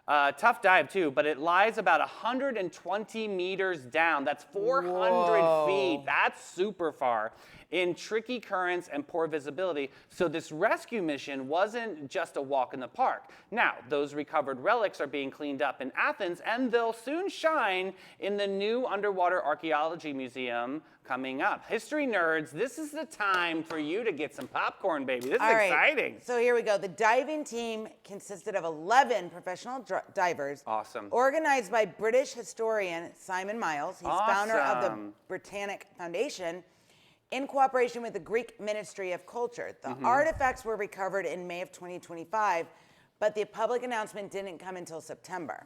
[SPEAKER 1] Tough dive too, but it lies about 120 meters down. That's 400 feet. That's super far. In tricky currents and poor visibility. So this rescue mission wasn't just a walk in the park. Now, those recovered relics are being cleaned up in Athens, and they'll soon shine in the new underwater archaeology museum coming up. History nerds, this is the time for you to get some popcorn, baby. This is
[SPEAKER 2] All right,
[SPEAKER 1] exciting.
[SPEAKER 2] So here we go. The diving team consisted of 11 professional divers.
[SPEAKER 1] Awesome.
[SPEAKER 2] Organized by British historian Simon Miles. He's founder of the
[SPEAKER 1] Awesome.
[SPEAKER 2] Britannic Foundation in cooperation with the Greek Ministry of Culture. The artifacts were recovered in May of 2025, but the public announcement didn't come until September.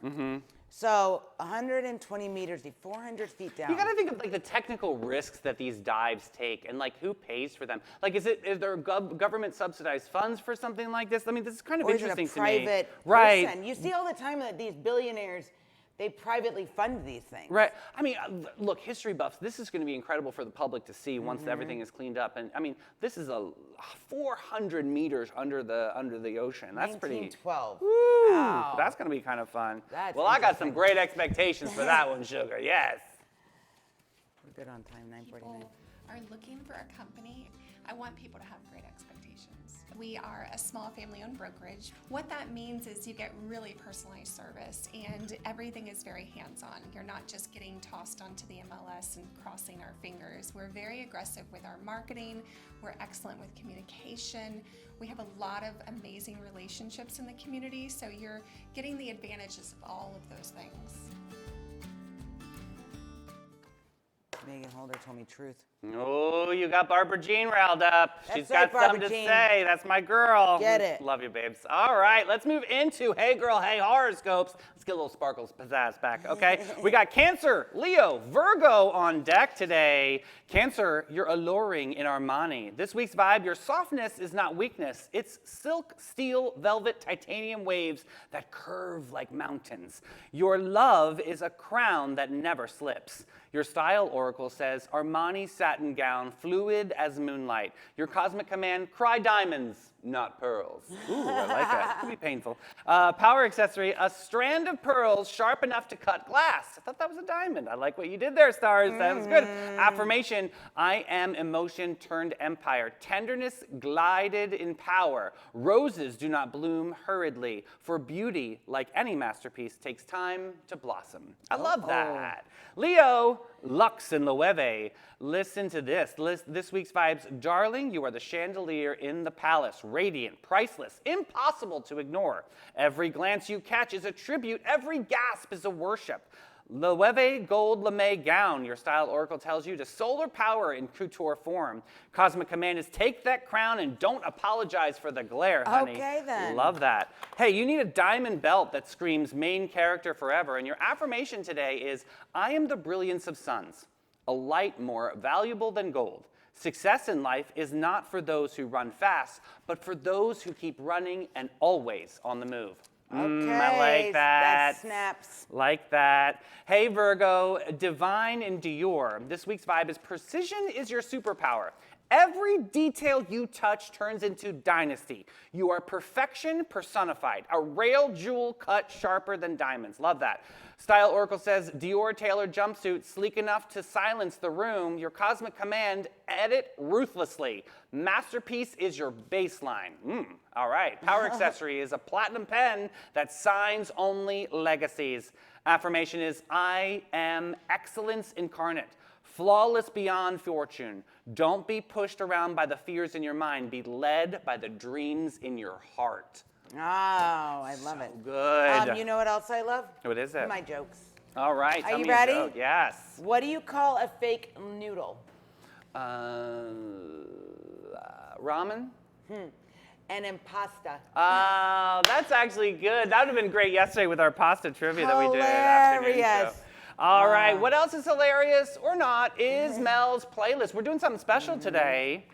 [SPEAKER 2] So 120 meters, 400 feet down.
[SPEAKER 1] You gotta think of like the technical risks that these dives take, and like who pays for them. Like, is there government subsidized funds for something like this? I mean, this is kind of
[SPEAKER 2] Or is it
[SPEAKER 1] interesting
[SPEAKER 2] a
[SPEAKER 1] to me.
[SPEAKER 2] private
[SPEAKER 1] Right.
[SPEAKER 2] person? You see all the time that these billionaires, they privately fund these things.
[SPEAKER 1] Right. I mean, look, history buffs, this is going to be incredible for the public to see once everything is cleaned up. And I mean, this is a 400 meters under the ocean. That's pretty.
[SPEAKER 2] 1912.
[SPEAKER 1] Woo,
[SPEAKER 2] Wow.
[SPEAKER 1] that's going to be kind of fun.
[SPEAKER 2] That's
[SPEAKER 1] well, I got some
[SPEAKER 2] interesting.
[SPEAKER 1] great expectations for that one, Sugar. Yes.
[SPEAKER 2] We're good on time, 9:49.
[SPEAKER 8] People are looking for a company. I want people to have great expectations. We are a small family-owned brokerage. What that means is you get really personalized service and everything is very hands-on. You're not just getting tossed onto the MLS and crossing our fingers. We're very aggressive with our marketing. We're excellent with communication. We have a lot of amazing relationships in the community, so you're getting the advantages of all of those things.
[SPEAKER 2] Megan Holder told me truth.
[SPEAKER 1] Oh, you got Barbara Jean riled up.
[SPEAKER 2] That's
[SPEAKER 1] She's
[SPEAKER 2] right,
[SPEAKER 1] got something
[SPEAKER 2] Barbara
[SPEAKER 1] to
[SPEAKER 2] Jean.
[SPEAKER 1] say. That's my girl.
[SPEAKER 2] Get it.
[SPEAKER 1] Love you, babes. All right, let's move into Hey Girl, Hey Horoscopes. Let's get a little sparkles pizzazz back, okay? We got Cancer, Leo, Virgo on deck today. Cancer, you're alluring in Armani. This week's vibe, your softness is not weakness. It's silk, steel, velvet, titanium waves that curve like mountains. Your love is a crown that never slips. Your style oracle says Armani satin gown, fluid as moonlight. Your cosmic command, cry diamonds. not pearls. Ooh, I like that. It could be painful. Power accessory, a strand of pearls sharp enough to cut glass. I thought that was a diamond. I like what you did there, stars. That was good. Affirmation, I am emotion turned empire. Tenderness glided in power. Roses do not bloom hurriedly. For beauty, like any masterpiece, takes time to blossom. I love that. Leo, Lux and Loewe. Listen to this. This week's vibes. Darling, you are the chandelier in the palace. Radiant, priceless, impossible to ignore. Every glance you catch is a tribute. Every gasp is a worship. Loewe gold lame gown, your style oracle tells you, to solar power in couture form. Cosmic command is take that crown and don't apologize for the glare, honey.
[SPEAKER 2] Okay, then.
[SPEAKER 1] Love that. Hey, you need a diamond belt that screams main character forever, and your affirmation today is, I am the brilliance of suns, a light more valuable than gold. Success in life is not for those who run fast, but for those who keep running and always on the move.
[SPEAKER 2] Okay,
[SPEAKER 1] I like that.
[SPEAKER 2] that snaps.
[SPEAKER 1] Like that. Hey, Virgo, Divine in Dior. This week's vibe is precision is your superpower. Every detail you touch turns into dynasty. You are perfection personified. A rail jewel cut sharper than diamonds. Love that. Style Oracle says, Dior tailored jumpsuit, sleek enough to silence the room. Your cosmic command, edit ruthlessly. Masterpiece is your baseline. All right. Power accessory is a platinum pen that signs only legacies. Affirmation is, I am excellence incarnate. Flawless beyond fortune. Don't be pushed around by the fears in your mind. Be led by the dreams in your heart.
[SPEAKER 2] Oh, I love it.
[SPEAKER 1] Good.
[SPEAKER 2] You know what else I love?
[SPEAKER 1] What is it?
[SPEAKER 2] My jokes.
[SPEAKER 1] All right.
[SPEAKER 2] Are
[SPEAKER 1] tell
[SPEAKER 2] you
[SPEAKER 1] me a
[SPEAKER 2] ready?
[SPEAKER 1] joke. Yes.
[SPEAKER 2] What do you call a fake noodle?
[SPEAKER 1] Ramen?
[SPEAKER 2] An impasta.
[SPEAKER 1] Oh, that's actually good. That would have been great yesterday with our pasta trivia that we did. Afternoon show.
[SPEAKER 2] Hilarious.
[SPEAKER 1] All right. What else is hilarious or not is Mel's playlist. We're doing something special today.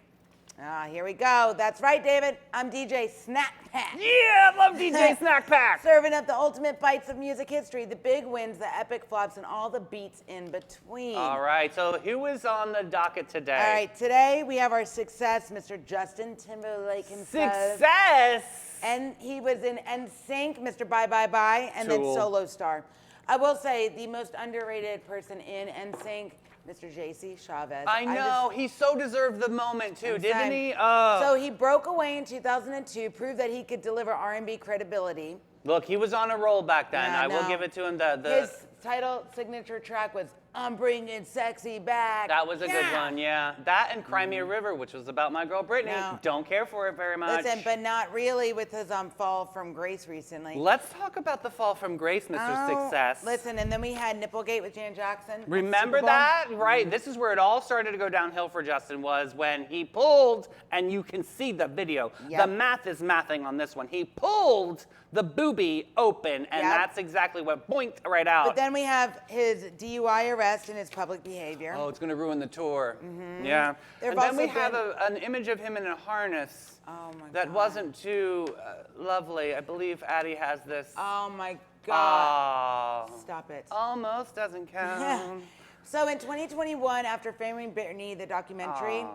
[SPEAKER 2] Here we go. That's right, David. I'm DJ Snack Pack.
[SPEAKER 1] Yeah, I love DJ Snack Pack.
[SPEAKER 2] Serving up the ultimate bites of music history, the big wins, the epic flops, and all the beats in between.
[SPEAKER 1] All right. So who is on the docket today?
[SPEAKER 2] All right, today we have our success, Mr. Justin Timberlake himself.
[SPEAKER 1] Success.
[SPEAKER 2] And he was in NSYNC, Mr. Bye Bye Bye, and then
[SPEAKER 1] Tool.
[SPEAKER 2] Solo Star. I will say the most underrated person in NSYNC, Mr. JC Chavez.
[SPEAKER 1] I know. He so deserved the moment too,
[SPEAKER 2] I'm
[SPEAKER 1] didn't
[SPEAKER 2] saying-
[SPEAKER 1] he? Oh.
[SPEAKER 2] So he broke away in 2002, proved that he could deliver R&B credibility.
[SPEAKER 1] Look, he was on a roll back then.
[SPEAKER 2] Yeah,
[SPEAKER 1] I will
[SPEAKER 2] no.
[SPEAKER 1] give it to him.
[SPEAKER 2] His title signature track was I'm Bringing Sexy Back.
[SPEAKER 1] That was a good one, yeah. That and Cry Me a River, which was about my girl Britney.
[SPEAKER 2] No.
[SPEAKER 1] Don't care for it very much.
[SPEAKER 2] Listen, but not really with his fall from grace recently.
[SPEAKER 1] Let's talk about the fall from grace, Mr. Success.
[SPEAKER 2] Listen, and then we had Nipplegate with Janet Jackson. at
[SPEAKER 1] Remember
[SPEAKER 2] Super Bowl.
[SPEAKER 1] that? Right. This is where it all started to go downhill for Justin, was when he pulled, and you can see the video.
[SPEAKER 2] Yep.
[SPEAKER 1] The math is mathing on this one. He pulled the boobie open, and
[SPEAKER 2] Yep.
[SPEAKER 1] that's exactly what boinked right out.
[SPEAKER 2] But then we have his DUI arrest and his public behavior.
[SPEAKER 1] Oh, it's going to ruin the tour. Yeah.
[SPEAKER 2] There've
[SPEAKER 1] And then we
[SPEAKER 2] also
[SPEAKER 1] have
[SPEAKER 2] been-
[SPEAKER 1] an image of him in a harness
[SPEAKER 2] Oh my
[SPEAKER 1] that
[SPEAKER 2] God.
[SPEAKER 1] wasn't too lovely. I believe Addie has this.
[SPEAKER 2] Oh my God.
[SPEAKER 1] Oh.
[SPEAKER 2] Stop it.
[SPEAKER 1] Almost doesn't count.
[SPEAKER 2] So in 2021, after filming Britney, the documentary,
[SPEAKER 1] Aw.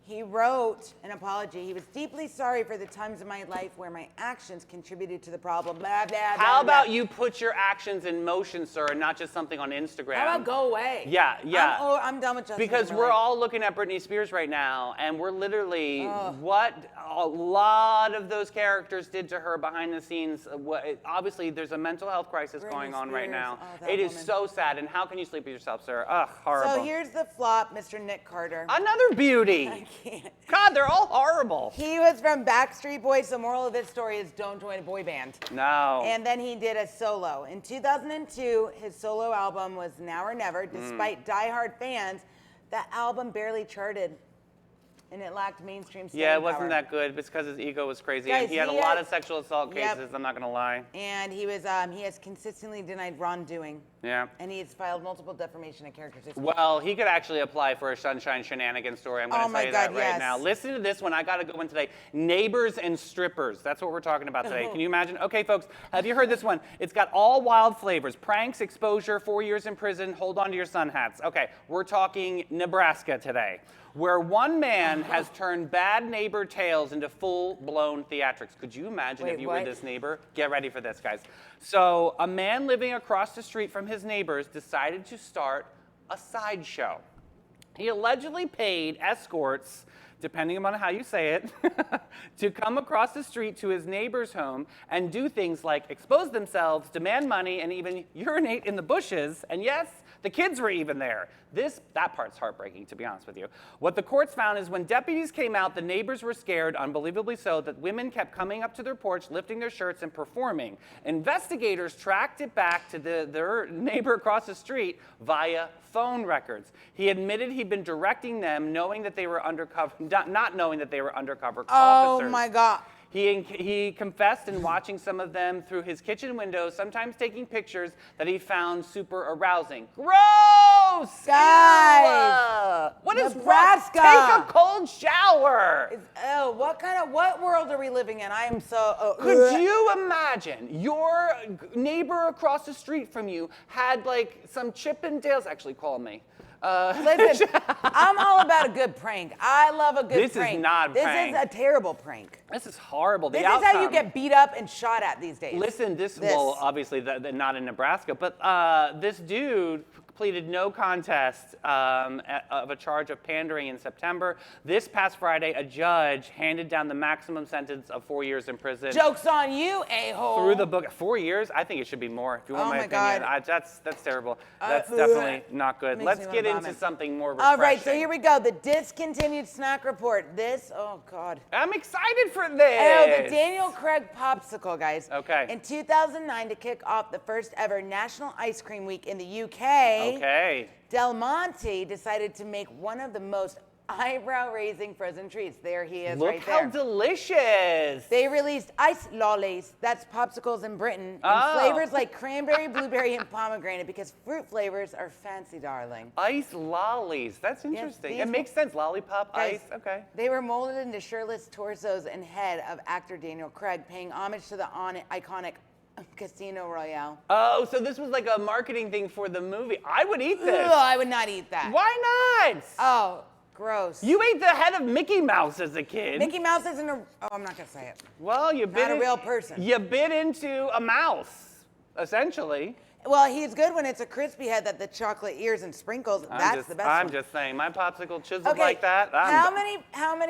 [SPEAKER 2] he wrote an apology. He was deeply sorry for the times in my life where my actions contributed to the problem. Blah, blah,
[SPEAKER 1] How
[SPEAKER 2] blah,
[SPEAKER 1] about
[SPEAKER 2] blah.
[SPEAKER 1] you put your actions in motion, sir, and not just something on Instagram?
[SPEAKER 2] How about go away?
[SPEAKER 1] Yeah, yeah.
[SPEAKER 2] I'm done with Justin
[SPEAKER 1] Because we're
[SPEAKER 2] Timberlake.
[SPEAKER 1] all looking at Britney Spears right now, and we're literally what a lot of those characters did to her behind the scenes. Obviously, there's a mental health crisis
[SPEAKER 2] Britney
[SPEAKER 1] going on right
[SPEAKER 2] Spears,
[SPEAKER 1] now.
[SPEAKER 2] oh, that
[SPEAKER 1] It is
[SPEAKER 2] woman.
[SPEAKER 1] so sad. And how can you sleep with yourself, sir? Ugh, horrible.
[SPEAKER 2] So here's the flop, Mr. Nick Carter.
[SPEAKER 1] Another beauty.
[SPEAKER 2] I can't.
[SPEAKER 1] God, they're all horrible.
[SPEAKER 2] He was from Backstreet Boys. The moral of this story is don't join a boy band.
[SPEAKER 1] No.
[SPEAKER 2] And then he did a solo. In 2002, his solo album was Now or Never.
[SPEAKER 1] Mm.
[SPEAKER 2] Despite diehard fans, that album barely charted, and it lacked mainstream staying
[SPEAKER 1] Yeah, it wasn't
[SPEAKER 2] power.
[SPEAKER 1] that good. It's because his ego was crazy.
[SPEAKER 2] Guys,
[SPEAKER 1] and he had a
[SPEAKER 2] he
[SPEAKER 1] lot
[SPEAKER 2] had-
[SPEAKER 1] of sexual assault
[SPEAKER 2] Yep.
[SPEAKER 1] cases, I'm not going to lie.
[SPEAKER 2] And he has consistently denied wrongdoing,
[SPEAKER 1] Yeah.
[SPEAKER 2] and he has filed multiple defamation of character.
[SPEAKER 1] Well, he could actually apply for a Sunshine Shenanigans story. I'm going
[SPEAKER 2] Oh
[SPEAKER 1] to
[SPEAKER 2] my
[SPEAKER 1] tell you that
[SPEAKER 2] God,
[SPEAKER 1] right
[SPEAKER 2] yes.
[SPEAKER 1] now. Listen to this one. I got to go in today. Neighbors and strippers. That's what we're talking about today. Can you imagine? Okay, folks, have you heard this one? It's got all wild flavors. Pranks, exposure, 4 years in prison, hold on to your sun hats. Okay, we're talking Nebraska today. where one man has turned bad neighbor tales into full-blown theatrics. Could you imagine if
[SPEAKER 2] Wait,
[SPEAKER 1] you
[SPEAKER 2] what?
[SPEAKER 1] were this neighbor? Get ready for this, guys. So a man living across the street from his neighbors decided to start a sideshow. He allegedly paid escorts, depending on how you say it, to come across the street to his neighbor's home and do things like expose themselves, demand money, and even urinate in the bushes. And yes, the kids were even there. That part's heartbreaking, to be honest with you. What the courts found is when deputies came out, the neighbors were scared, unbelievably so, that women kept coming up to their porch, lifting their shirts and performing. Investigators tracked it back to their neighbor across the street via phone records. He admitted he'd been directing them, knowing that they were undercover, not knowing that they were undercover officers.
[SPEAKER 2] Oh my God.
[SPEAKER 1] He confessed in watching some of them through his kitchen window, sometimes taking pictures that he found super arousing. Gross!
[SPEAKER 2] Guys!
[SPEAKER 1] Ew! What is
[SPEAKER 2] Nebraska!
[SPEAKER 1] Take a cold shower!
[SPEAKER 2] What world are we living in? I am so.
[SPEAKER 1] Could you imagine your neighbor across the street from you had like some Chippendales? Actually, call me.
[SPEAKER 2] Listen, I'm all about a good prank. I love a good
[SPEAKER 1] This is
[SPEAKER 2] prank.
[SPEAKER 1] not a
[SPEAKER 2] This
[SPEAKER 1] prank.
[SPEAKER 2] is a terrible prank.
[SPEAKER 1] This is horrible.
[SPEAKER 2] This is how you get beat up and shot at these days.
[SPEAKER 1] Listen, well, obviously not in Nebraska, but this dude pleaded no contest of a charge of pandering in September. This past Friday, a judge handed down the maximum sentence of 4 years in prison.
[SPEAKER 2] Joke's on you, a-hole.
[SPEAKER 1] Through the book. 4 years? I think it should be more, if you want
[SPEAKER 2] Oh
[SPEAKER 1] my
[SPEAKER 2] my
[SPEAKER 1] opinion.
[SPEAKER 2] God.
[SPEAKER 1] That's terrible. That's definitely not good.
[SPEAKER 2] Makes
[SPEAKER 1] Let's
[SPEAKER 2] me
[SPEAKER 1] get
[SPEAKER 2] wanna
[SPEAKER 1] into
[SPEAKER 2] vomit.
[SPEAKER 1] something more refreshing.
[SPEAKER 2] All right, so here we go. The discontinued snack report. Oh God.
[SPEAKER 1] I'm excited for this.
[SPEAKER 2] Oh, the Daniel Craig Popsicle, guys.
[SPEAKER 1] Okay.
[SPEAKER 2] In 2009, to kick off the first ever National Ice Cream Week in the UK,
[SPEAKER 1] Okay.
[SPEAKER 2] Del Monte decided to make one of the most eyebrow-raising frozen treats. There he is,
[SPEAKER 1] Look
[SPEAKER 2] right
[SPEAKER 1] how
[SPEAKER 2] there.
[SPEAKER 1] delicious.
[SPEAKER 2] They released ice lollies, that's popsicles in Britain, in
[SPEAKER 1] Oh.
[SPEAKER 2] flavors like cranberry, blueberry, and pomegranate because fruit flavors are fancy, darling.
[SPEAKER 1] Ice lollies. That's interesting.
[SPEAKER 2] these
[SPEAKER 1] It
[SPEAKER 2] were-
[SPEAKER 1] makes sense. Lollipop,
[SPEAKER 2] Guys,
[SPEAKER 1] ice. Okay.
[SPEAKER 2] They were molded into shirtless torsos and head of actor Daniel Craig, paying homage to the iconic Casino Royale.
[SPEAKER 1] Oh, so this was like a marketing thing for the movie. I would eat this.
[SPEAKER 2] Ugh, I would not eat that.
[SPEAKER 1] Why not?
[SPEAKER 2] Oh, gross.
[SPEAKER 1] You ate the head of Mickey Mouse as a kid.
[SPEAKER 2] Mickey Mouse isn't a. Oh, I'm not gonna say it.
[SPEAKER 1] Well, you bit
[SPEAKER 2] Not a real person.
[SPEAKER 1] You bit into a mouse, essentially.
[SPEAKER 2] Well, he's good when it's a crispy head that the chocolate ears and sprinkles. That's the best
[SPEAKER 1] I'm
[SPEAKER 2] one.
[SPEAKER 1] just saying, my popsicle chiseled
[SPEAKER 2] Okay.
[SPEAKER 1] like that.
[SPEAKER 2] How many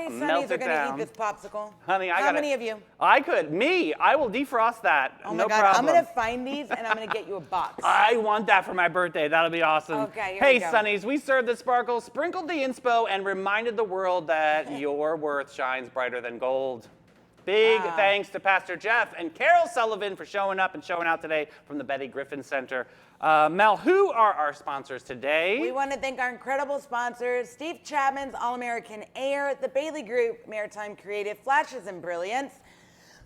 [SPEAKER 2] Sunnies
[SPEAKER 1] melt
[SPEAKER 2] are
[SPEAKER 1] it
[SPEAKER 2] gonna
[SPEAKER 1] down.
[SPEAKER 2] eat this popsicle?
[SPEAKER 1] Honey, I
[SPEAKER 2] How
[SPEAKER 1] gotta-
[SPEAKER 2] many of you?
[SPEAKER 1] I could. Me. I will defrost that.
[SPEAKER 2] Oh
[SPEAKER 1] no
[SPEAKER 2] my God!
[SPEAKER 1] problem.
[SPEAKER 2] I'm gonna find these and I'm gonna get you a box.
[SPEAKER 1] I want that for my birthday. That'll be awesome.
[SPEAKER 2] Okay, here
[SPEAKER 1] hey,
[SPEAKER 2] we go.
[SPEAKER 1] Sunnies, we served the sparkle, sprinkled the inspo, and reminded the world that your worth shines brighter than gold. Big thanks to Pastor Jeff and Carol Sullivan for showing up and showing out today from the Betty Griffin Center. Mel, who are our sponsors today?
[SPEAKER 2] We want to thank our incredible sponsors, Steve Chapman's All-American Air, the Bailey Group, Maritime Creative, Flashes and Brilliance,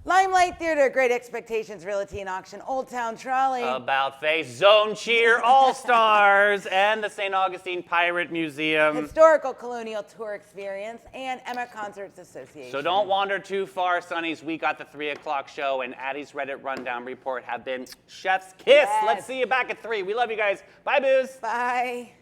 [SPEAKER 2] Limelight Theater, Great Expectations Realty and Auction, Old Town Trolley.
[SPEAKER 1] About Face, Zone Cheer All-Stars, and the St. Augustine Pirate Museum.
[SPEAKER 2] Historical Colonial Tour Experience, and Emma Concerts Association.
[SPEAKER 1] So don't wander too far, Sunnies. We got the 3 o'clock show, and Addie's Reddit Rundown Report have been chef's kiss.
[SPEAKER 2] Yes.
[SPEAKER 1] Let's see you back at 3. We love you guys. Bye, Booze.
[SPEAKER 2] Bye.